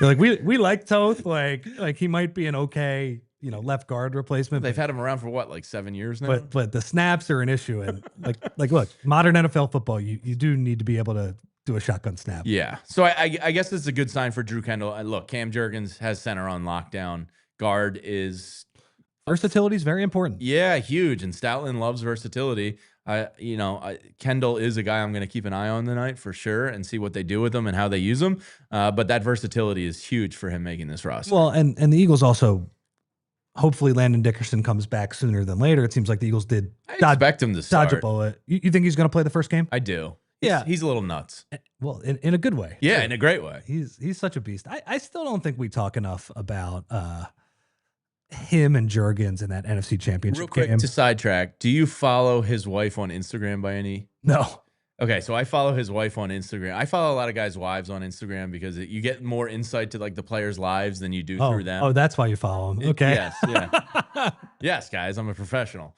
Speaker 2: They're like, we like Toth. Like he might be an okay, you know, left guard replacement.
Speaker 1: They've had him around for what, like 7 years now?
Speaker 2: But the snaps are an issue. And like look, modern NFL football, you do need to be able to do a shotgun snap.
Speaker 1: Yeah. So I guess this is a good sign for Drew Kendall. Look, Cam Jurgens has center on lockdown. Guard is...
Speaker 2: Versatility is very important.
Speaker 1: Yeah, huge. And Stoutland loves versatility. Kendall is a guy I'm going to keep an eye on tonight for sure and see what they do with him and how they use him. But that versatility is huge for him making this roster.
Speaker 2: Well, and the Eagles also, hopefully Landon Dickerson comes back sooner than later. It seems like the Eagles did
Speaker 1: expect him to start.
Speaker 2: Dodge a bullet. You think he's going to play the first game?
Speaker 1: I do.
Speaker 2: Yeah.
Speaker 1: He's a little nuts.
Speaker 2: Well, in a good way.
Speaker 1: Yeah, in a great way.
Speaker 2: He's such a beast. I still don't think we talk enough about him and Jurgens in that NFC Championship
Speaker 1: Real quick
Speaker 2: game.
Speaker 1: To sidetrack, do you follow his wife on Instagram by any?
Speaker 2: No.
Speaker 1: Okay, so I follow his wife on Instagram. I follow a lot of guys' wives on Instagram because you get more insight to like the players' lives than you do through them.
Speaker 2: Oh, that's why you follow him. Okay.
Speaker 1: Yes, yeah. Yes, guys, I'm a professional.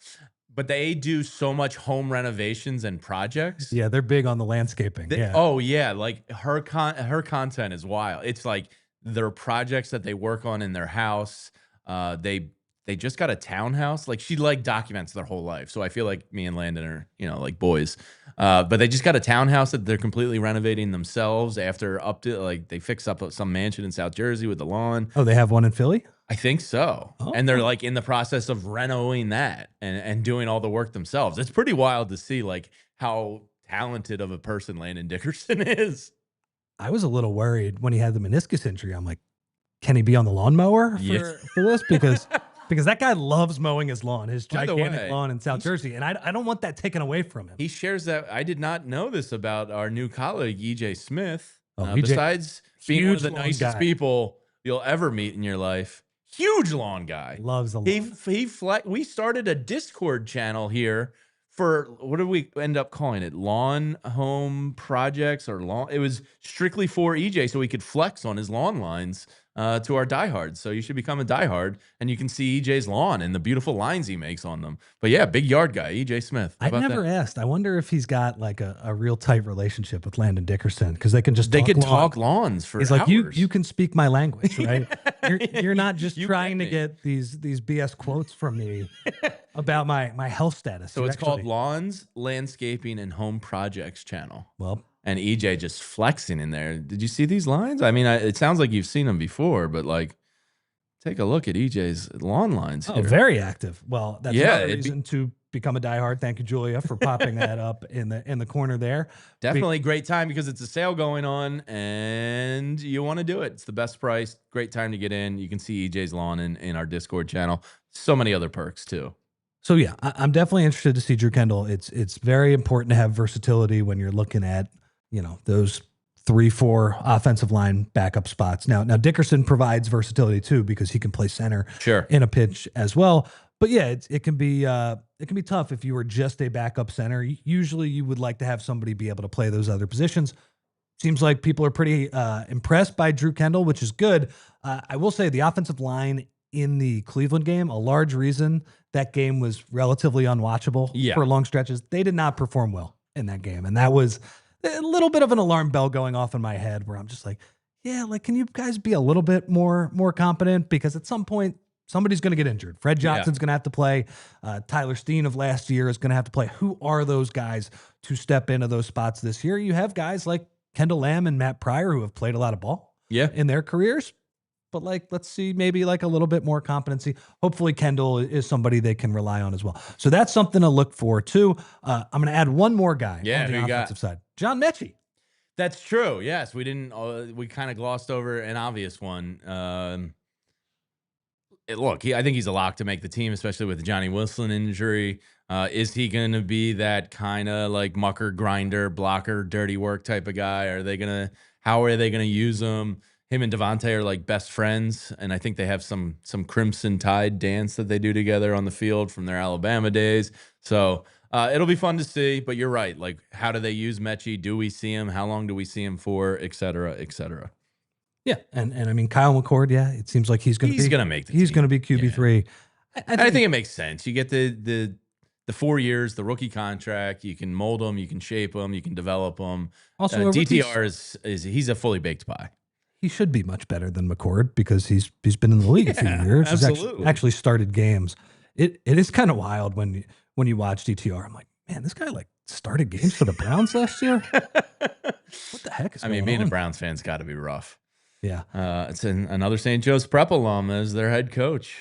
Speaker 1: but they do so much home renovations and projects.
Speaker 2: Yeah, they're big on the landscaping. Yeah.
Speaker 1: Oh yeah, like her content is wild. It's like their projects that they work on in their house. They just got a townhouse. Like she like documents their whole life. So I feel like me and Landon are, like boys. But they just got a townhouse that they're completely renovating themselves after they fix up some mansion in South Jersey with the lawn.
Speaker 2: Oh, they have one in Philly?
Speaker 1: I think so.
Speaker 2: Oh.
Speaker 1: And they're like in the process of renovating that and doing all the work themselves. It's pretty wild to see like how talented of a person Landon Dickerson is.
Speaker 2: I was a little worried when he had the meniscus injury. I'm like, can he be on the lawnmower for this? Because that guy loves mowing his lawn, his gigantic lawn in South Jersey. And I don't want that taken away from him.
Speaker 1: He shares that. I did not know this about our new colleague, EJ Smith.
Speaker 2: EJ,
Speaker 1: besides being one of the nicest people you'll ever meet in your life, huge lawn guy.
Speaker 2: Loves the lawn.
Speaker 1: We started a Discord channel here for, what did we end up calling it? Lawn home projects or lawn. It was strictly for EJ so he could flex on his lawn lines to our diehards. So you should become a diehard and you can see EJ's lawn and the beautiful lines he makes on them. But yeah, big yard guy, EJ Smith.
Speaker 2: I never asked. I wonder if he's got like a real tight relationship with Landon Dickerson because they can talk lawns
Speaker 1: for
Speaker 2: He's
Speaker 1: hours.
Speaker 2: Like, you can speak my language, right? you're not just trying to get these BS quotes from me about my health status.
Speaker 1: So it's called Lawns, Landscaping, and Home Projects channel.
Speaker 2: Well,
Speaker 1: and EJ just flexing in there. Did you see these lines? I mean, it sounds like you've seen them before, but like, take a look at EJ's lawn lines here.
Speaker 2: Oh, very active. Well, that's another reason to become a diehard. Thank you, Julia, for popping that up in the corner there.
Speaker 1: Definitely a great time because it's a sale going on and you want to do it. It's the best price. Great time to get in. You can see EJ's lawn in our Discord channel. So many other perks too.
Speaker 2: So yeah, I'm definitely interested to see Drew Kendall. It's very important to have versatility when you're looking at, those 3-4 offensive line backup spots. Now Dickerson provides versatility too because he can play center in a pitch as well. But yeah, it can be tough if you were just a backup center. Usually you would like to have somebody be able to play those other positions. Seems like people are pretty impressed by Drew Kendall, which is good. I will say the offensive line in the Cleveland game, a large reason that game was relatively unwatchable for long stretches. They did not perform well in that game. And that was a little bit of an alarm bell going off in my head where I'm just like, yeah, like, can you guys be a little bit more competent? Because at some point, somebody's going to get injured. Fred Johnson's going to have to play. Tyler Steen of last year is going to have to play. Who are those guys to step into those spots this year? You have guys like Kendall Lamb and Matt Pryor who have played a lot of ball in their careers. But like, let's see, maybe like a little bit more competency. Hopefully Kendall is somebody they can rely on as well. So that's something to look for too. I'm going to add one more guy on the offensive side. John Metchie.
Speaker 1: That's true. Yes. We kind of glossed over an obvious one. I think he's a lock to make the team, especially with the Johnny Wilson injury. Is he going to be that kind of like mucker, grinder, blocker, dirty work type of guy? How are they going to use him? Him and DeVonta are like best friends, and I think they have some Crimson Tide dance that they do together on the field from their Alabama days. So it'll be fun to see. But you're right. Like, how do they use Metchie? Do we see him? How long do we see him for? Et cetera, et cetera.
Speaker 2: Yeah, and I mean Kyle McCord. Yeah, it seems like he's going to make the team. He's going to be QB3.
Speaker 1: Yeah. I think it makes sense. You get the 4 years, the rookie contract. You can mold them, you can shape them, you can develop them. Also, DTR he's a fully baked pie.
Speaker 2: He should be much better than McCord because he's been in the league a few years.
Speaker 1: Absolutely.
Speaker 2: He's actually started games. It is kind of wild when you watch DTR. I'm like, man, this guy like started games for the Browns last year. What the heck is going on?
Speaker 1: Being a Browns fan's got to be rough.
Speaker 2: Yeah.
Speaker 1: It's another St. Joe's Prep alum as their head coach.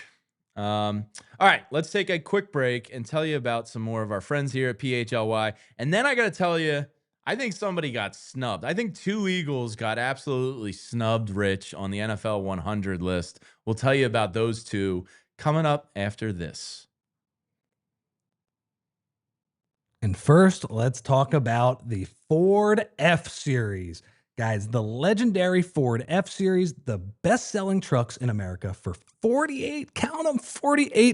Speaker 1: All right, let's take a quick break and tell you about some more of our friends here at PHLY. And then I got to tell you, I think somebody got snubbed. I think 2 Eagles got absolutely snubbed, Rich, on the NFL 100 list. We'll tell you about those 2 coming up after this.
Speaker 2: And first, let's talk about the Ford F-Series. Guys, the legendary Ford F-Series, the best-selling trucks in America for 48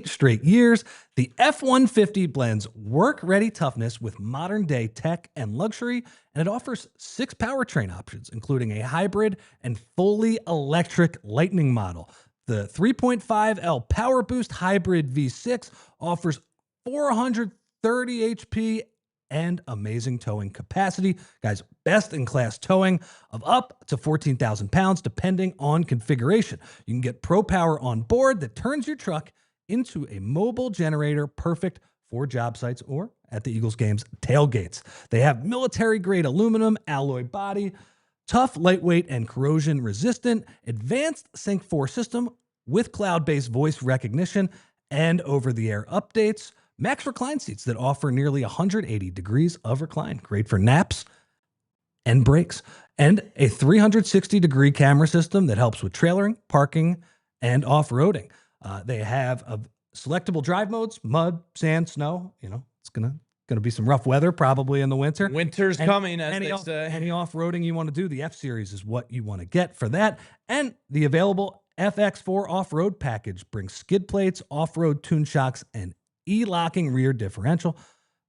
Speaker 2: straight years. The F-150 blends work-ready toughness with modern-day tech and luxury, and it offers 6 powertrain options, including a hybrid and fully electric Lightning model. The 3.5L Power Boost Hybrid V6 offers 430 HP, and amazing towing capacity. Guys, best in class towing of up to 14,000 pounds, depending on configuration. You can get Pro Power on board that turns your truck into a mobile generator, perfect for job sites or at the Eagles games tailgates. They have military grade aluminum alloy body, tough, lightweight, and corrosion resistant, advanced Sync 4 system with cloud-based voice recognition and over-the-air updates. Max recline seats that offer nearly 180 degrees of recline. Great for naps and breaks. And a 360-degree camera system that helps with trailering, parking, and off-roading. They have selectable drive modes, mud, sand, snow. You know, it's gonna be some rough weather probably in the winter.
Speaker 1: Winter's coming, as they say.
Speaker 2: Any off-roading you want to do, the F-Series is what you want to get for that. And the available FX4 off-road package brings skid plates, off-road tune shocks, and e-locking rear differential.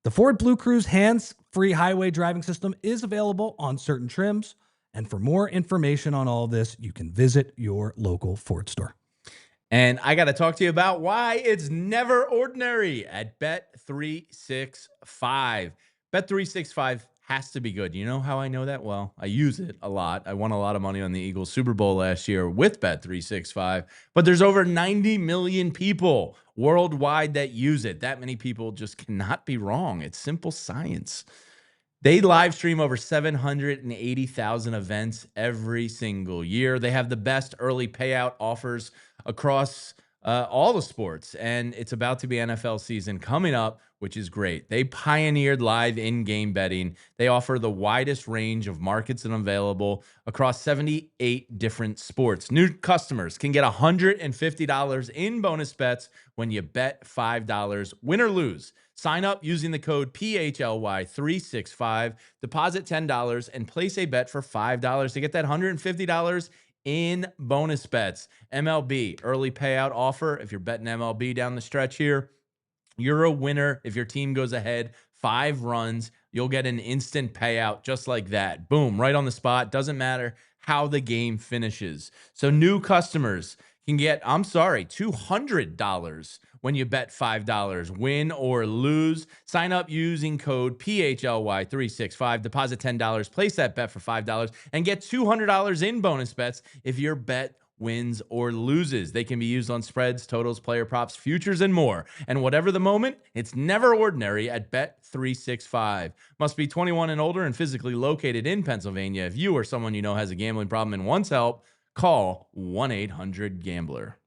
Speaker 2: The Ford Blue Cruise hands-free highway driving system is available on certain trims. And for more information on all this, you can visit your local Ford store.
Speaker 1: And I got to talk to you about why it's never ordinary at Bet365. Bet365 has to be good. You know how I know that? Well, I use it a lot. I won a lot of money on the Eagles Super Bowl last year with Bet365, but there's over 90 million people worldwide that use it. That many people just cannot be wrong. It's simple science. They live stream over 780,000 events every single year. They have the best early payout offers across all the sports, and it's about to be NFL season coming up, which is great. They pioneered live in-game betting. They offer the widest range of markets and available across 78 different sports. New customers can get $150 in bonus bets when you bet $5, win or lose. Sign up using the code PHLY365, deposit $10, and place a bet for $5 to get that $150 in bonus bets. MLB early payout offer. If you're betting MLB down the stretch here, you're a winner. If your team goes ahead 5 runs, you'll get an instant payout just like that. Boom, right on the spot. Doesn't matter how the game finishes. So new customers can get, $200 when you bet $5, win or lose. Sign up using code PHLY365, deposit $10, place that bet for $5, and get $200 in bonus bets if your bet wins or loses. They can be used on spreads, totals, player props, futures, and more. And whatever the moment, it's never ordinary at Bet365. Must be 21 and older and physically located in Pennsylvania. If you or someone you know has a gambling problem and wants help, call 1-800-GAMBLER.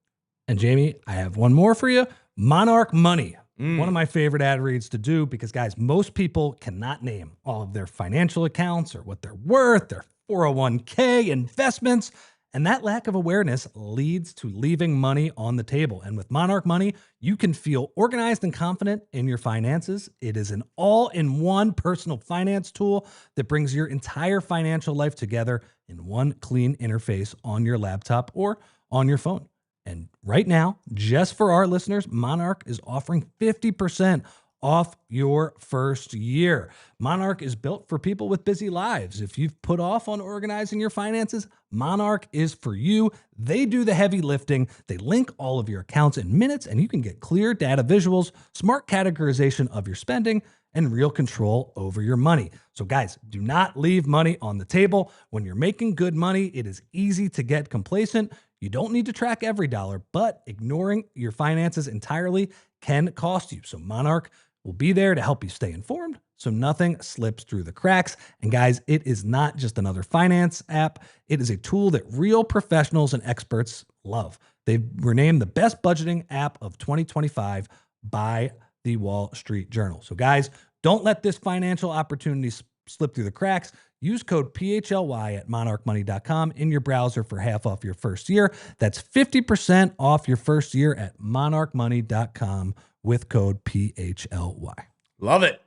Speaker 2: And Jamie, I have one more for you. Monarch Money. One of my favorite ad reads to do because, guys, most people cannot name all of their financial accounts or what they're worth, their 401k, investments. And that lack of awareness leads to leaving money on the table. And with Monarch Money, you can feel organized and confident in your finances. It is an all-in-one personal finance tool that brings your entire financial life together in one clean interface on your laptop or on your phone. And right now, just for our listeners, Monarch is offering 50% off your first year. Monarch is built for people with busy lives. If you've put off on organizing your finances, Monarch is for you. They do the heavy lifting. They link all of your accounts in minutes, and you can get clear data visuals, smart categorization of your spending, and real control over your money. So guys, do not leave money on the table. When you're making good money, it is easy to get complacent. You don't need to track every dollar, but ignoring your finances entirely can cost you. So Monarch will be there to help you stay informed so nothing slips through the cracks. And guys, it is not just another finance app. It is a tool that real professionals and experts love. They were named the best budgeting app of 2025 by the Wall Street Journal. So guys, don't let this financial opportunity slip through the cracks. Use code PHLY at monarchmoney.com in your browser for half off your first year. That's 50% off your first year at monarchmoney.com with code PHLY.
Speaker 1: Love it.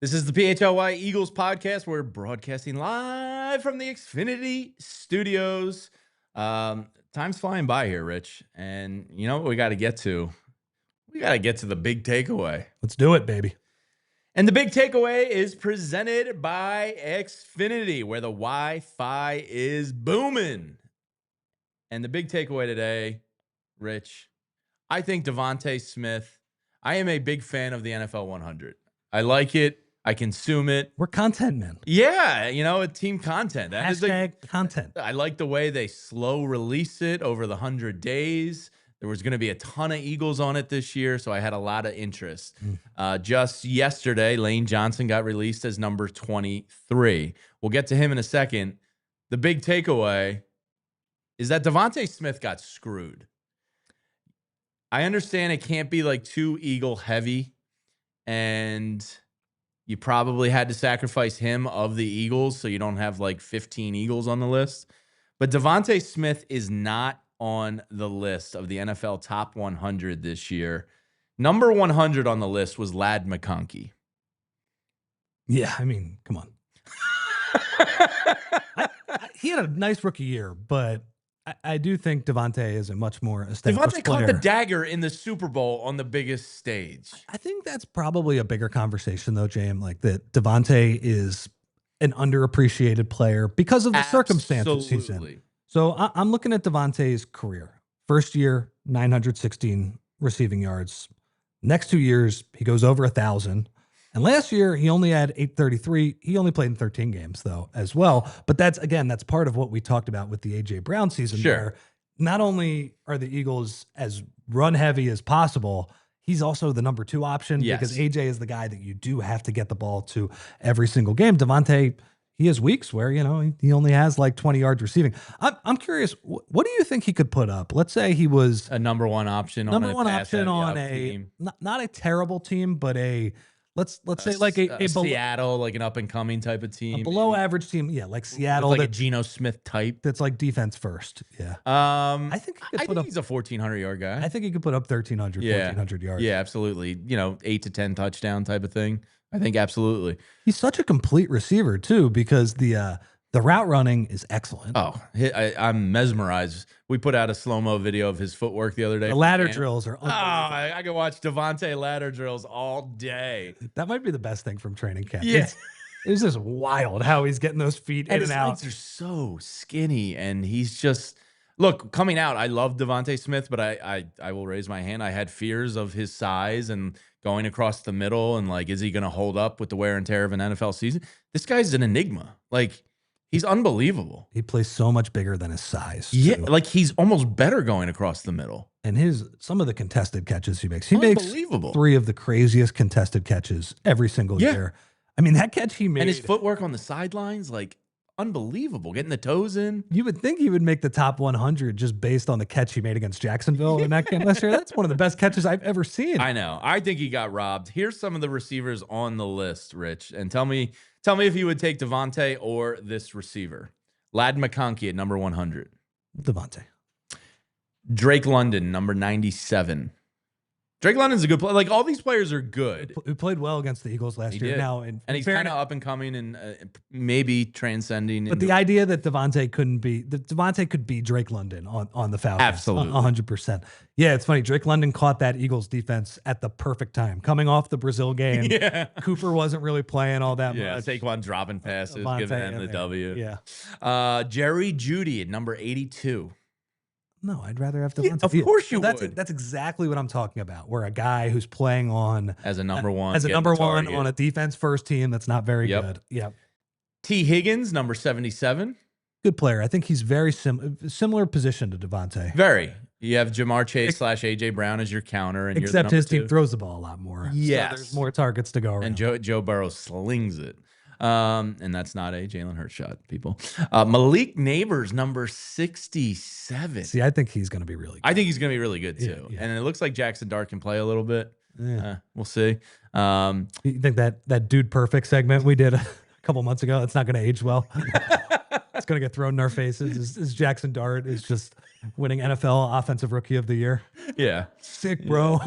Speaker 1: This is the PHLY Eagles podcast. We're broadcasting live from the Xfinity studios. Time's flying by here, Rich. And you know what we got to get to? We got to get to the big takeaway.
Speaker 2: Let's do it, baby.
Speaker 1: And the big takeaway is presented by Xfinity, where the Wi-Fi is booming. And the big takeaway today, Rich, I think DeVonta Smith, I am a big fan of the NFL 100. I like it. I consume it.
Speaker 2: We're content men.
Speaker 1: Yeah, team content. That is
Speaker 2: content.
Speaker 1: I like the way they slow release it over the 100 days. There was going to be a ton of Eagles on it this year, so I had a lot of interest. Just yesterday, Lane Johnson got released as number 23. We'll get to him in a second. The big takeaway is that DeVonta Smith got screwed. I understand it can't be like too Eagle heavy, and you probably had to sacrifice him of the Eagles, so you don't have like 15 Eagles on the list. But DeVonta Smith is not on the list of the NFL top 100 this year. Number 100 on the list was Ladd McConkey.
Speaker 2: Yeah, I mean, come on. He had a nice rookie year, but I do think DeVonta is a much more established
Speaker 1: DeVonta
Speaker 2: player.
Speaker 1: caught the dagger in the Super Bowl on the biggest stage.
Speaker 2: I think that's probably a bigger conversation, though, James, like that DeVonta is an underappreciated player because of the circumstances he's in. So I'm looking at DeVonta's career. First year, 916 receiving yards. Next 2 years, he goes over 1,000. And last year, he only had 833. He only played in 13 games, though, as well. But that's part of what we talked about with the A.J. Brown season.
Speaker 1: Sure.
Speaker 2: Where not only are the Eagles as run-heavy as possible, he's also the number 2 option because A.J. is the guy that you do have to get the ball to every single game. DeVonta, he has weeks where, he only has like 20 yards receiving. I'm curious, what do you think he could put up? Let's say he was
Speaker 1: a number one option on a
Speaker 2: team. Not a terrible team, but let's say like a
Speaker 1: Seattle, like an up and coming type of team,
Speaker 2: a below average team. Yeah, like Seattle,
Speaker 1: like a Geno Smith type.
Speaker 2: That's like defense first. Yeah.
Speaker 1: I think he's a 1,400 yard guy.
Speaker 2: I think he could put up 1,300, 1,400 yards.
Speaker 1: Yeah, absolutely. 8 to 10 touchdown type of thing. I think absolutely.
Speaker 2: He's such a complete receiver too, because the route running is excellent.
Speaker 1: Oh, I'm mesmerized. We put out a slow-mo video of his footwork the other day.
Speaker 2: The ladder drills are unbelievable.
Speaker 1: I can watch DeVonta ladder drills all day.
Speaker 2: That might be the best thing from training camp.
Speaker 1: Yeah.
Speaker 2: It's just wild how he's getting those feet in and out.
Speaker 1: His legs are so skinny, and he's just... Look, coming out, I love DeVonta Smith, but I will raise my hand. I had fears of his size and going across the middle, and like, is he going to hold up with the wear and tear of an NFL season? This guy's an enigma. Like, he's unbelievable.
Speaker 2: He plays so much bigger than his size.
Speaker 1: Yeah, like he's almost better going across the middle.
Speaker 2: And some of the contested catches he makes. He makes 3 of the craziest contested catches every single year. I mean, that catch he made.
Speaker 1: And his footwork on the sidelines, like, unbelievable. Getting the toes in.
Speaker 2: You would think he would make the top 100 just based on the catch he made against Jacksonville in that game last year. That's one of the best catches I've ever seen.
Speaker 1: I know. I think he got robbed. Here's some of the receivers on the list, Rich. And tell me if you would take DeVonta or this receiver. Ladd McConkey at number 100.
Speaker 2: DeVonta.
Speaker 1: Drake London, number 97. Drake London's a good player. Like, all these players are good.
Speaker 2: He played well against the Eagles last year.
Speaker 1: Did.
Speaker 2: Now,
Speaker 1: and he's kind of up and coming and maybe transcending.
Speaker 2: But the idea that DeVonta could be Drake London on the Falcons.
Speaker 1: Absolutely.
Speaker 2: 100%. Yeah, it's funny. Drake London caught that Eagles defense at the perfect time. Coming off the Brazil game, Cooper wasn't really playing all that much.
Speaker 1: Saquon dropping passes, giving them the W.
Speaker 2: Yeah.
Speaker 1: Jerry Jeudy at number 82.
Speaker 2: No, I'd rather have DeVonta.
Speaker 1: Of course you would.
Speaker 2: That's exactly what I'm talking about. Where a guy who's playing on
Speaker 1: as a number one
Speaker 2: on a defense first team that's not very good. Yep.
Speaker 1: T. Higgins, number 77.
Speaker 2: Good player. I think he's very similar position to DeVonta.
Speaker 1: Very. You have Jamar Chase / AJ Brown as your counter, and
Speaker 2: except his team throws the ball a lot more.
Speaker 1: Yes,
Speaker 2: so there's more targets to go around.
Speaker 1: And Joe Burrow slings it. And that's not a Jalen Hurts shot, people. Malik Neighbors, number 67.
Speaker 2: See, I think he's going to be really good.
Speaker 1: I think he's going to be really good, too. Yeah. And it looks like Jackson Dart can play a little bit. Yeah. We'll see.
Speaker 2: You think that Dude Perfect segment we did a couple months ago, it's not going to age well? It's going to get thrown in our faces. Is Jackson Dart is just winning NFL Offensive Rookie of the Year.
Speaker 1: Yeah.
Speaker 2: Sick, bro.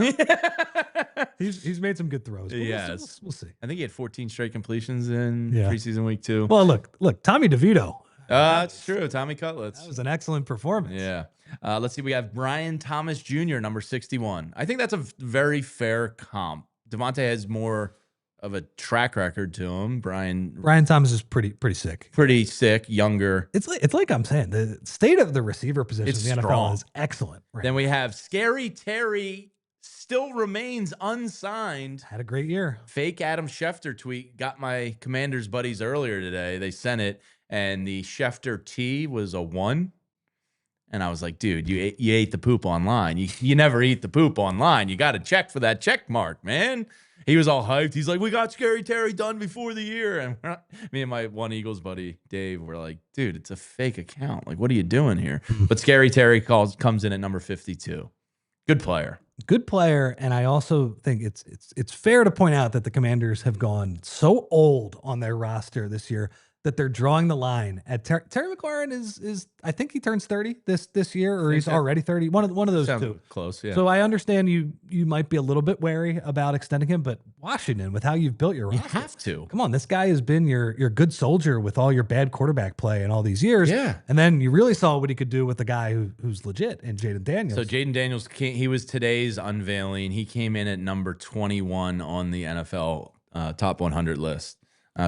Speaker 2: He's made some good throws.
Speaker 1: Yes.
Speaker 2: We'll see.
Speaker 1: I think he had 14 straight completions in preseason week 2.
Speaker 2: Well, look, Tommy DeVito.
Speaker 1: That's true. Tommy Cutlets.
Speaker 2: That was an excellent performance.
Speaker 1: Yeah. Let's see. We have Brian Thomas Jr., number 61. I think that's a very fair comp. DeVonta has more of a track record to him. Brian
Speaker 2: Thomas is pretty sick.
Speaker 1: Pretty sick, younger.
Speaker 2: It's like I'm saying, the state of the receiver position in the NFL is excellent.
Speaker 1: Right then we have Scary Terry still remains unsigned.
Speaker 2: Had a great year.
Speaker 1: Fake Adam Schefter tweet got my Commanders buddies earlier today. They sent it, and the Schefter T was a 1. And I was like, dude, you ate the poop online. You never eat the poop online. You got to check for that check mark, man. He was all hyped. He's like, we got Scary Terry done before the year. And me and my one Eagles buddy, Dave, were like, dude, it's a fake account. Like, what are you doing here? But Scary Terry comes in at number 52. Good player.
Speaker 2: Good player. And I also think it's fair to point out that the Commanders have gone so old on their roster this year that they're drawing the line at Terry McLaurin is I think he turns 30 this year, or he's already 30. One of those two.
Speaker 1: Close, yeah.
Speaker 2: So I understand you might be a little bit wary about extending him, but Washington, with how you've built your roster,
Speaker 1: you have to.
Speaker 2: Come on, this guy has been your good soldier with all your bad quarterback play and all these years.
Speaker 1: Yeah.
Speaker 2: And then you really saw what he could do with the guy who's legit in Jaden Daniels.
Speaker 1: So Jaden Daniels, he was today's unveiling. He came in at number 21 on the NFL top 100 list.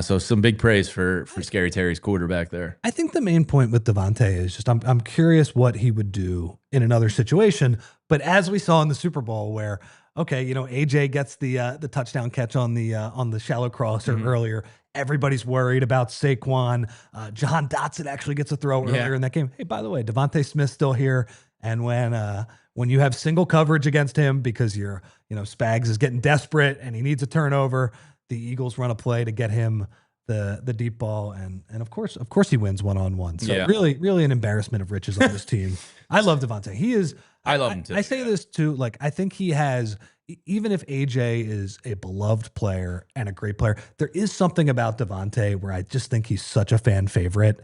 Speaker 1: So some big praise for Scary Terry's quarterback there.
Speaker 2: I think the main point with DeVonta is just I'm curious what he would do in another situation. But as we saw in the Super Bowl, where AJ gets the touchdown catch on the shallow crosser earlier, everybody's worried about Saquon. Jahan Dotson actually gets a throw earlier in that game. Hey, by the way, DeVonta Smith's still here, and when you have single coverage against him because Spags is getting desperate and he needs a turnover, the Eagles run a play to get him the deep ball, and of course he wins one-on-one. So really an embarrassment of riches on this team. I love DeVonta. He is.
Speaker 1: I love him too.
Speaker 2: I say this too. Like, I think he has. Even if AJ is a beloved player and a great player, there is something about DeVonta where I just think he's such a fan favorite.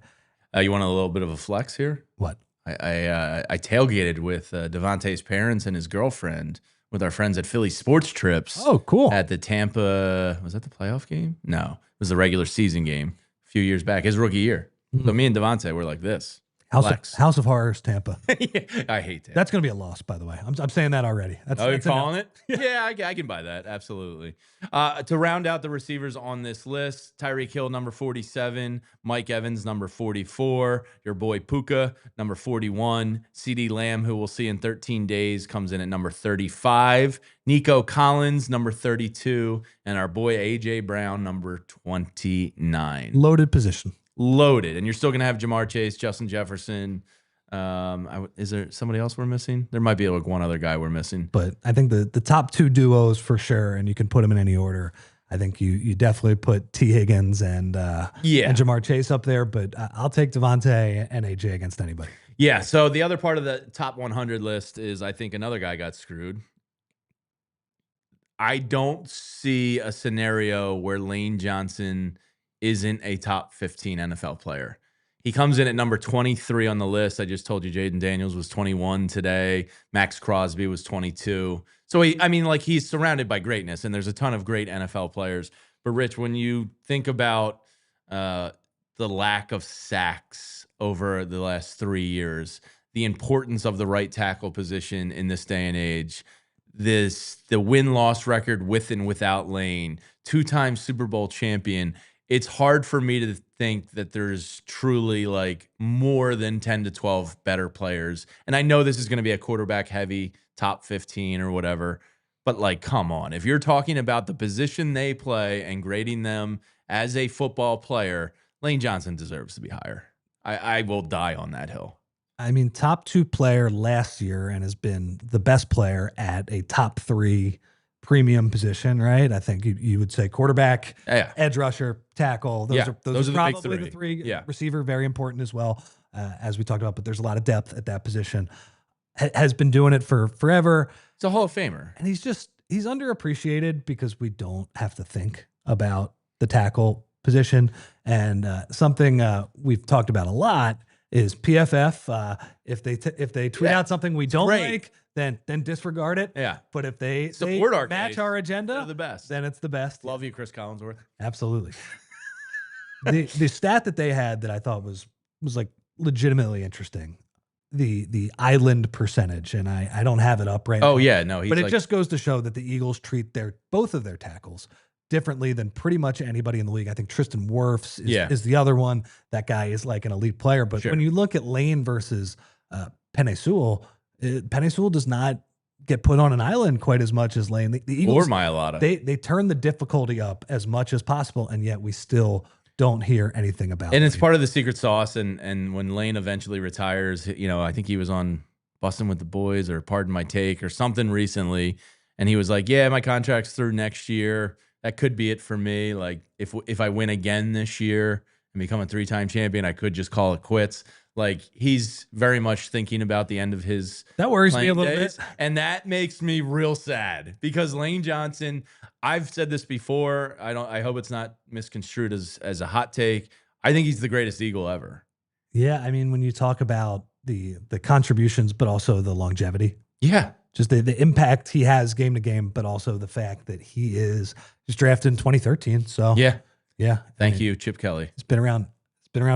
Speaker 1: You want a little bit of a flex here?
Speaker 2: What?
Speaker 1: I tailgated with DeVonta's parents and his girlfriend with our friends at Philly Sports Trips.
Speaker 2: Oh, cool.
Speaker 1: At the Tampa, was that the playoff game? No, it was the regular season game a few years back, his rookie year. So me and DeVonta were like this.
Speaker 2: House of Horrors, Tampa.
Speaker 1: Yeah, I hate Tampa.
Speaker 2: That's going to be a loss, by the way. I'm saying that already.
Speaker 1: You're calling it? Yeah, I can buy that. Absolutely. To round out the receivers on this list, Tyreek Hill, number 47. Mike Evans, number 44. Your boy Puka, number 41. CeeDee Lamb, who we'll see in 13 days, comes in at number 35. Nico Collins, number 32. And our boy A.J. Brown, number 29.
Speaker 2: Loaded position.
Speaker 1: Loaded, and you're still going to have Jamar Chase, Justin Jefferson. Is there somebody else we're missing? There might be like one other guy we're missing.
Speaker 2: But I think the top two duos for sure, and you can put them in any order. I think you definitely put T. Higgins and Jamar Chase up there, but I'll take DeVonta and AJ against anybody.
Speaker 1: Yeah, so the other part of the top 100 list is I think another guy got screwed. I don't see a scenario where Lane Johnson isn't a top 15 NFL player. He comes in at number 23 on the list. I just told you Jaden Daniels was 21 today. Max Crosby was 22. So, he's surrounded by greatness, and there's a ton of great NFL players. But, Rich, when you think about the lack of sacks over the last 3 years, the importance of the right tackle position in this day and age, the win-loss record with and without Lane, 2-time Super Bowl champion, it's hard for me to think that there's truly like more than 10 to 12 better players. And I know this is going to be a quarterback heavy top 15 or whatever, but like, come on. If you're talking about the position they play and grading them as a football player, Lane Johnson deserves to be higher. I will die on that hill.
Speaker 2: I mean, top 2 player last year and has been the best player at a top 3 premium position, right? I think you would say quarterback, edge rusher, tackle. Those are probably the 3. Receiver, very important as well, as we talked about, but there's a lot of depth at that position. Has been doing it for forever.
Speaker 1: It's a Hall of Famer.
Speaker 2: And he's underappreciated because we don't have to think about the tackle position. And something we've talked about a lot is PFF. If they tweet out something we don't like, then disregard it.
Speaker 1: Yeah.
Speaker 2: But if they
Speaker 1: support our
Speaker 2: match our agenda,
Speaker 1: they're the best.
Speaker 2: Then it's the best.
Speaker 1: Love you, Chris Collinsworth.
Speaker 2: Absolutely. the stat that they had that I thought was like legitimately interesting. The island percentage, and I don't have it up right now.
Speaker 1: Oh yeah, no.
Speaker 2: But it just goes to show that the Eagles treat both of their tackles differently than pretty much anybody in the league. I think Triston Wirfs is the other one. That guy is like an elite player. But when you look at Lane versus Penei Sewell does not get put on an island quite as much as Lane. The Eagles,
Speaker 1: or Mailata.
Speaker 2: They turn the difficulty up as much as possible, and yet we still don't hear anything about it.
Speaker 1: And it's part of the secret sauce. And when Lane eventually retires, I think he was on Bussin' with the Boys or Pardon My Take or something recently. And he was like, yeah, my contract's through next year. That could be it for me. Like if I win again this year and become a 3-time champion, I could just call it quits. Like he's very much thinking about the end of his
Speaker 2: that worries me a little bit.
Speaker 1: And that makes me real sad because Lane Johnson, I've said this before. I hope it's not misconstrued as a hot take. I think he's the greatest Eagle ever.
Speaker 2: Yeah, I mean, when you talk about the contributions, but also the longevity.
Speaker 1: Yeah.
Speaker 2: Just the impact he has game to game, but also the fact that he is just drafted in 2013. So
Speaker 1: yeah.
Speaker 2: Thank
Speaker 1: you, Chip Kelly.
Speaker 2: It's been around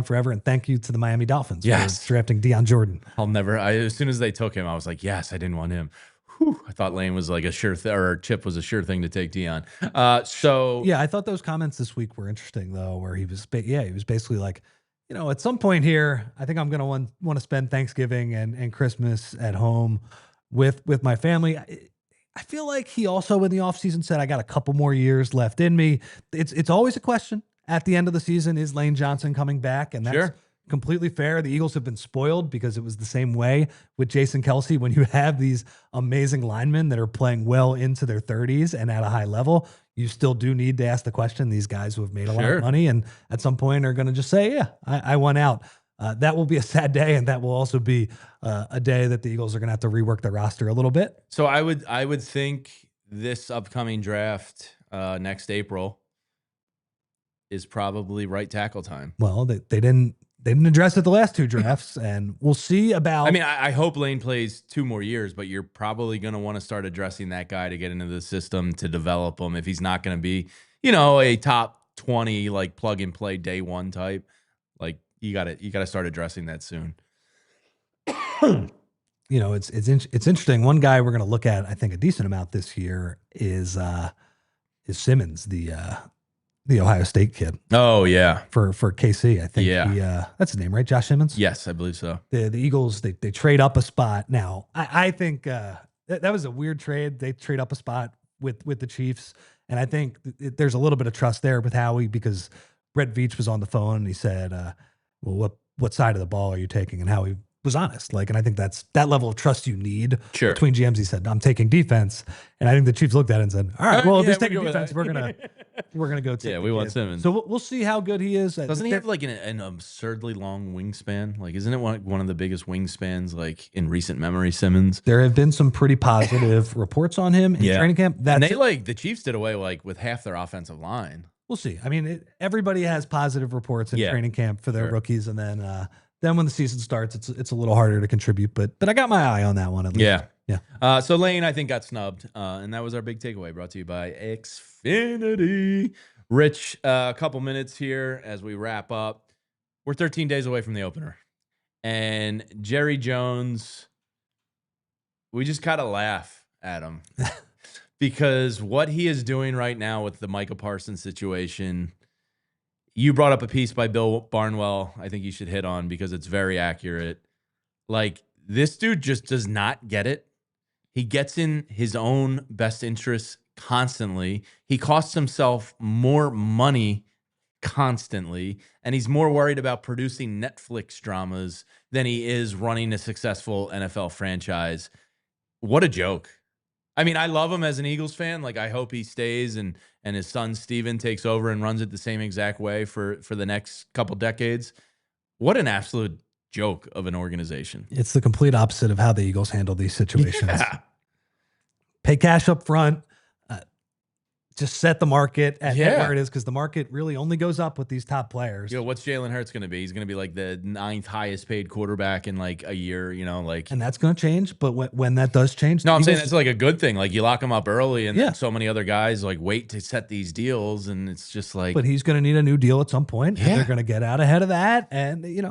Speaker 2: forever, and thank you to the Miami Dolphins
Speaker 1: for
Speaker 2: drafting Deion Jordan.
Speaker 1: As soon as they took him, I was like, yes, I didn't want him. Whew, I thought Lane was like a sure thing, or Chip was a sure thing to take Deion.
Speaker 2: I thought those comments this week were interesting though, where he was basically like, at some point here, I think I'm going to want to spend Thanksgiving and Christmas at home with my family. I feel like he also in the offseason said, I got a couple more years left in me. It's always a question at the end of the season, is Lane Johnson coming back? And that's completely fair. The Eagles have been spoiled because it was the same way with Jason Kelce. When you have these amazing linemen that are playing well into their 30s and at a high level, you still do need to ask the question. These guys who have made a lot of money and at some point are going to just say, yeah, I won out. That will be a sad day, and that will also be a day that the Eagles are going to have to rework their roster a little bit.
Speaker 1: So I would think this upcoming draft next April is probably right tackle time.
Speaker 2: Well, they didn't address it the last 2 drafts, and we'll see about.
Speaker 1: I mean, I hope Lane plays 2 more years, but you're probably going to want to start addressing that guy to get into the system to develop him. If he's not going to be, a top 20 like plug and play day one type, like. You got to start addressing that soon.
Speaker 2: It's interesting. One guy we're going to look at, I think, a decent amount this year is Simmons, the Ohio State kid.
Speaker 1: Oh yeah,
Speaker 2: for KC, I think. Yeah, that's his name, right? Josh Simmons.
Speaker 1: Yes, I believe so.
Speaker 2: The Eagles they trade up a spot. Now I think that was a weird trade. They trade up a spot with the Chiefs, and I think there's a little bit of trust there with Howie because Brett Veach was on the phone and he said. Well, what side of the ball are you taking? And how he was honest. And I think that's that level of trust you need between GMs. He said, I'm taking defense. And I think the Chiefs looked at it and said, all right, well, if he's taking defense, we're going to go take
Speaker 1: we want Simmons.
Speaker 2: So we'll see how good he is.
Speaker 1: Doesn't he have like an absurdly long wingspan? Like, isn't it one of the biggest wingspans like in recent memory, Simmons?
Speaker 2: There have been some pretty positive reports on him in training camp.
Speaker 1: And the Chiefs did away with half their offensive line.
Speaker 2: We'll see. I mean, everybody has positive reports in training camp for their rookies, and then when the season starts, it's a little harder to contribute. But I got my eye on that one at least.
Speaker 1: Yeah. So Lane, I think, got snubbed, and that was our big takeaway. Brought to you by Xfinity. Rich, a couple minutes here as we wrap up. We're 13 days away from the opener, and Jerry Jones. We just gotta laugh at him. Because what he is doing right now with the Micah Parsons situation, you brought up a piece by Bill Barnwell I think you should hit on because it's very accurate. Like, this dude just does not get it. He gets in his own best interests constantly. He costs himself more money constantly, and he's more worried about producing Netflix dramas than he is running a successful NFL franchise. What a joke. I mean, I love him as an Eagles fan. Like, I hope he stays and his son Steven takes over and runs it the same exact way for the next couple decades. What an absolute joke of an organization.
Speaker 2: It's the complete opposite of how the Eagles handle these situations. Pay cash up front. Just set the market at where it is, because the market really only goes up with these top players.
Speaker 1: What's Jalen Hurts going to be? He's going to be like the 9th highest paid quarterback in like a year, and
Speaker 2: that's going to change. But when that does change,
Speaker 1: no, I'm saying that's like a good thing. Like, you lock him up early, and then so many other guys like wait to set these deals, and it's just like.
Speaker 2: But he's going to need a new deal at some point. And they're going to get out ahead of that, and
Speaker 1: you're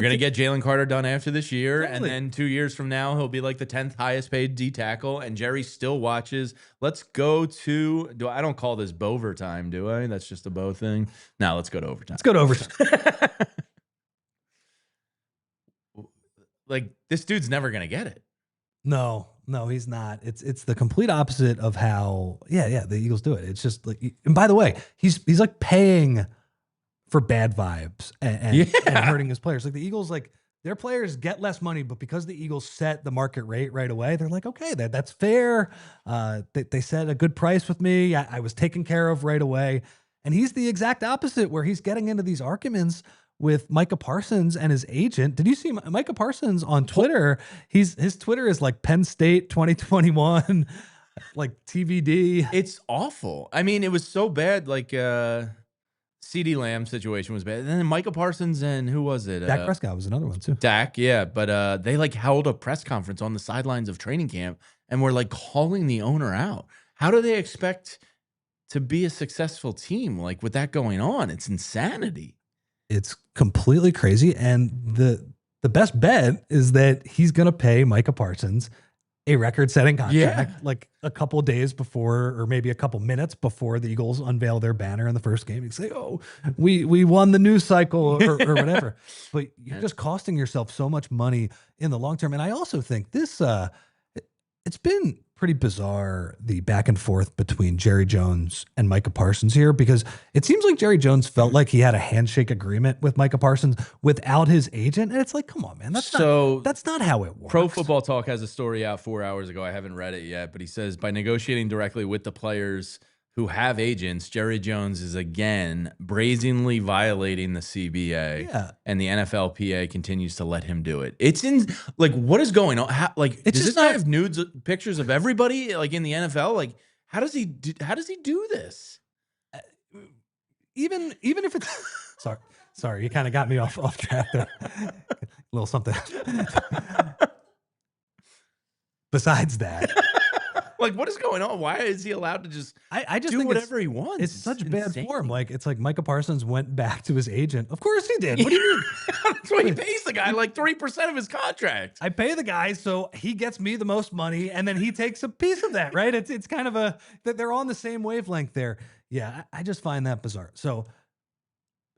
Speaker 1: going to get Jalen Carter done after this year, and then 2 years from now he'll be like the 10th highest paid D tackle, and Jerry still watches. Let's go to. I don't call this Bover time, do I? That's just a Bo thing. Now let's go to overtime.
Speaker 2: Let's go to overtime.
Speaker 1: Like, this dude's never gonna get it.
Speaker 2: No. No, he's not. It's the complete opposite of how the Eagles do it. It's just like, and by the way, he's like paying for bad vibes and hurting his players. Like the Eagles, like their players get less money, but because the Eagles set the market rate right away, they're like, okay, that's fair. They set a good price with me. I was taken care of right away. And he's the exact opposite, where he's getting into these arguments with Micah Parsons and his agent. Did you see Micah Parsons on Twitter? His Twitter is like Penn State 2021, like TBD.
Speaker 1: It's awful. I mean, it was so bad. Like CeeDee Lamb situation was bad. And then Micah Parsons and who was it?
Speaker 2: Dak Prescott was another one too.
Speaker 1: Dak, yeah. But they like held a press conference on the sidelines of training camp and were like calling the owner out. How do they expect to be a successful team like with that going on? It's insanity.
Speaker 2: It's completely crazy. And the best bet is that he's going to pay Micah Parsons a record-setting contract like a couple days before, or maybe a couple minutes before the Eagles unveil their banner in the first game. You say, oh, we won the news cycle or whatever. But you're just costing yourself so much money in the long term. And I also think this it's been pretty bizarre, the back and forth between Jerry Jones and Micah Parsons here, because it seems like Jerry Jones felt like he had a handshake agreement with Micah Parsons without his agent. And it's like, come on, man, that's not how it works.
Speaker 1: Pro Football Talk has a story out 4 hours ago. I haven't read it yet, but he says by negotiating directly with the players who have agents, Jerry Jones is again brazenly violating the CBA, and the NFLPA continues to let him do it. It's in like, what is going on? Does this guy have nudes, pictures of everybody like in the NFL? Like, how does he do this?
Speaker 2: Even if it's sorry, you kind of got me off track there. A little something. Besides that.
Speaker 1: Like, what is going on? Why is he allowed to just
Speaker 2: I just
Speaker 1: do
Speaker 2: think
Speaker 1: whatever he wants?
Speaker 2: It's such bad form. Like, it's like Micah Parsons went back to his agent. Of course he did. What do you mean?
Speaker 1: That's why he pays the guy like 3% of his contract.
Speaker 2: I pay the guy so he gets me the most money, and then he takes a piece of that, right? It's kind of that they're on the same wavelength there. Yeah, I just find that bizarre. So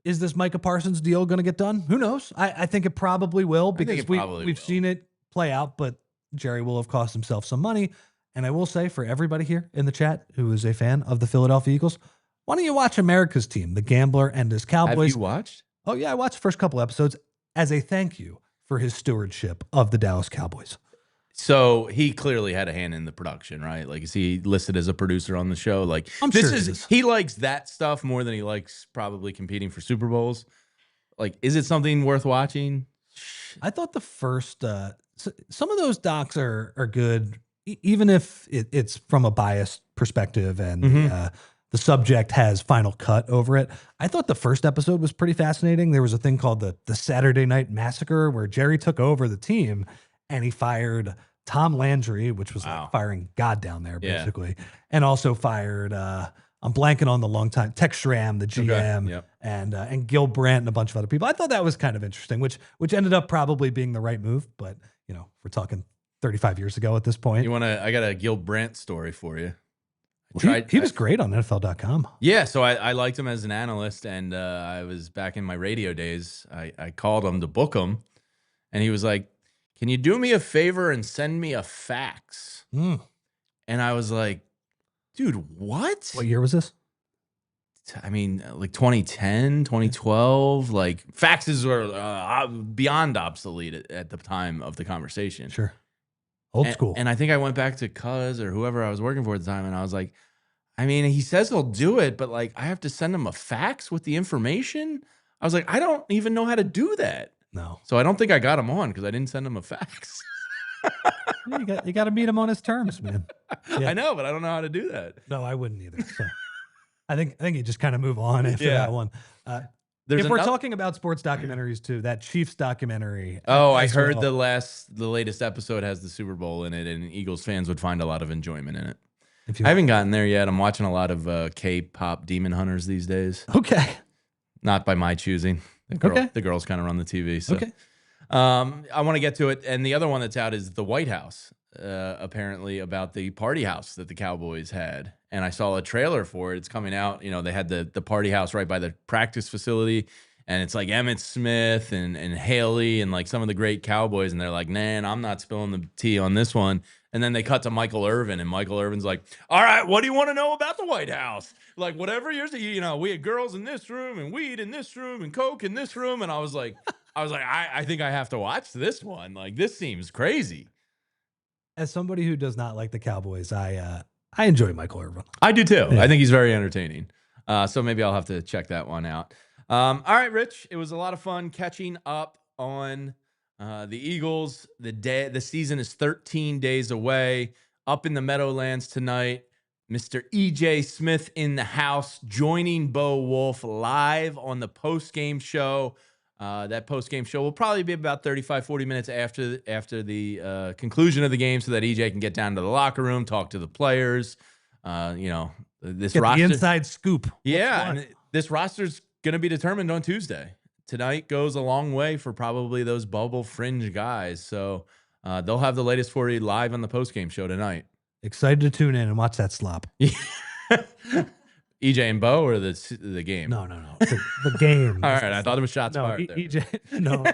Speaker 2: is this Micah Parsons deal going to get done? Who knows? I think it probably will, because we've seen it play out, but Jerry will have cost himself some money. And I will say, for everybody here in the chat who is a fan of the Philadelphia Eagles, why don't you watch America's Team, the Gambler and his Cowboys?
Speaker 1: Have you watched?
Speaker 2: Oh, yeah, I watched the first couple episodes as a thank you for his stewardship of the Dallas Cowboys.
Speaker 1: So he clearly had a hand in the production, right? Like, is he listed as a producer on the show? Like,
Speaker 2: I'm sure he is.
Speaker 1: He likes that stuff more than he likes probably competing for Super Bowls. Like, is it something worth watching?
Speaker 2: I thought the first, some of those docs are good, even if it's from a biased perspective and the subject has final cut over it. I thought the first episode was pretty fascinating. There was a thing called the Saturday Night Massacre, where Jerry took over the team and he fired Tom Landry, which was like firing God down there, basically. And also fired, I'm blanking on the long time, Tex Schramm, the GM, and Gil Brandt and a bunch of other people. I thought that was kind of interesting, which ended up probably being the right move. But, you know, we're talking 35 years ago at this point.
Speaker 1: I got a Gil Brandt story for you.
Speaker 2: He was great on NFL.com.
Speaker 1: Yeah, so I liked him as an analyst, and I was back in my radio days. I called him to book him, and he was like, "Can you do me a favor and send me a fax?" And I was like, "Dude, what?
Speaker 2: What year was this?"
Speaker 1: I mean, like 2010, 2012. Like, faxes were beyond obsolete at the time of the conversation.
Speaker 2: Sure. Old school.
Speaker 1: And I think I went back to Cuz or whoever I was working for at the time, and I was like, I mean, he says he'll do it, but like, I have to send him a fax with the information. I was like, I don't even know how to do that.
Speaker 2: No.
Speaker 1: So I don't think I got him on because I didn't send him a fax.
Speaker 2: You got to meet him on his terms, man. Yeah.
Speaker 1: I know, but I don't know how to do that.
Speaker 2: No, I wouldn't either. So I think you just kind of move on after that one. If we're talking about sports documentaries too, that Chiefs documentary.
Speaker 1: Oh, I heard the latest episode has the Super Bowl in it, and Eagles fans would find a lot of enjoyment in it. I haven't gotten there yet. I'm watching a lot of K-pop Demon Hunters these days.
Speaker 2: Okay.
Speaker 1: Not by my choosing. The girls kind of run the TV. So.
Speaker 2: Okay.
Speaker 1: I want to get to it. And the other one that's out is the White House, apparently about the party house that the Cowboys had. And I saw a trailer for it. It's coming out. You know, they had the party house right by the practice facility. And it's like Emmitt Smith and Haley and like some of the great Cowboys. And they're like, man, I'm not spilling the tea on this one. And then they cut to Michael Irvin, and Michael Irvin's like, all right, what do you want to know about the White House? Like, whatever we had girls in this room and weed in this room and Coke in this room. And I was like, I think I have to watch this one. Like, this seems crazy.
Speaker 2: As somebody who does not like the Cowboys, I enjoy Michael Irvin.
Speaker 1: I do too.
Speaker 2: Yeah.
Speaker 1: I think he's very entertaining. So maybe I'll have to check that one out. All right, Rich, it was a lot of fun catching up on the Eagles. The season is 13 days away. Up in the Meadowlands tonight, Mr. EJ Smith in the house, joining Bo Wulf live on the post-game show. That post-game show will probably be about 35, 40 minutes after the conclusion of the game, so that EJ can get down to the locker room, talk to the players. This roster,
Speaker 2: the inside scoop.
Speaker 1: Yeah, and this roster's going to be determined on Tuesday. Tonight goes a long way for probably those bubble fringe guys. So they'll have the latest for you live on the post-game show tonight.
Speaker 2: Excited to tune in and watch that slop.
Speaker 1: EJ and Bo, or the game?
Speaker 2: No. The game.
Speaker 1: All right, I thought it was shots fired there.
Speaker 2: EJ, no.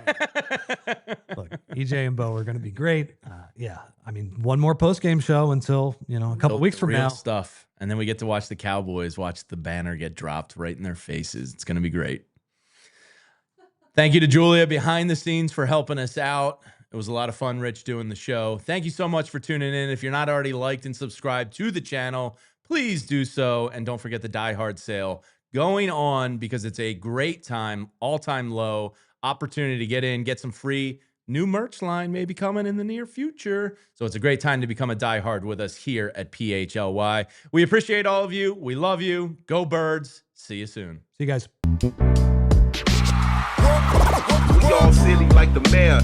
Speaker 2: Look, EJ and Bo are going to be great. Yeah, I mean, one more post-game show until, a couple weeks from now.
Speaker 1: Stuff. And then we get to watch the Cowboys, watch the banner get dropped right in their faces. It's going to be great. Thank you to Julia behind the scenes for helping us out. It was a lot of fun, Rich, doing the show. Thank you so much for tuning in. If you're not already liked and subscribed to the channel, please do so. And don't forget the Die Hard sale going on, because it's a great time, all-time low opportunity to get in, get some free new merch line maybe coming in the near future. So it's a great time to become a Die Hard with us here at PHLY. We appreciate all of you. We love you. Go Birds. See you soon.
Speaker 2: See you guys.
Speaker 3: We all silly like the mayor.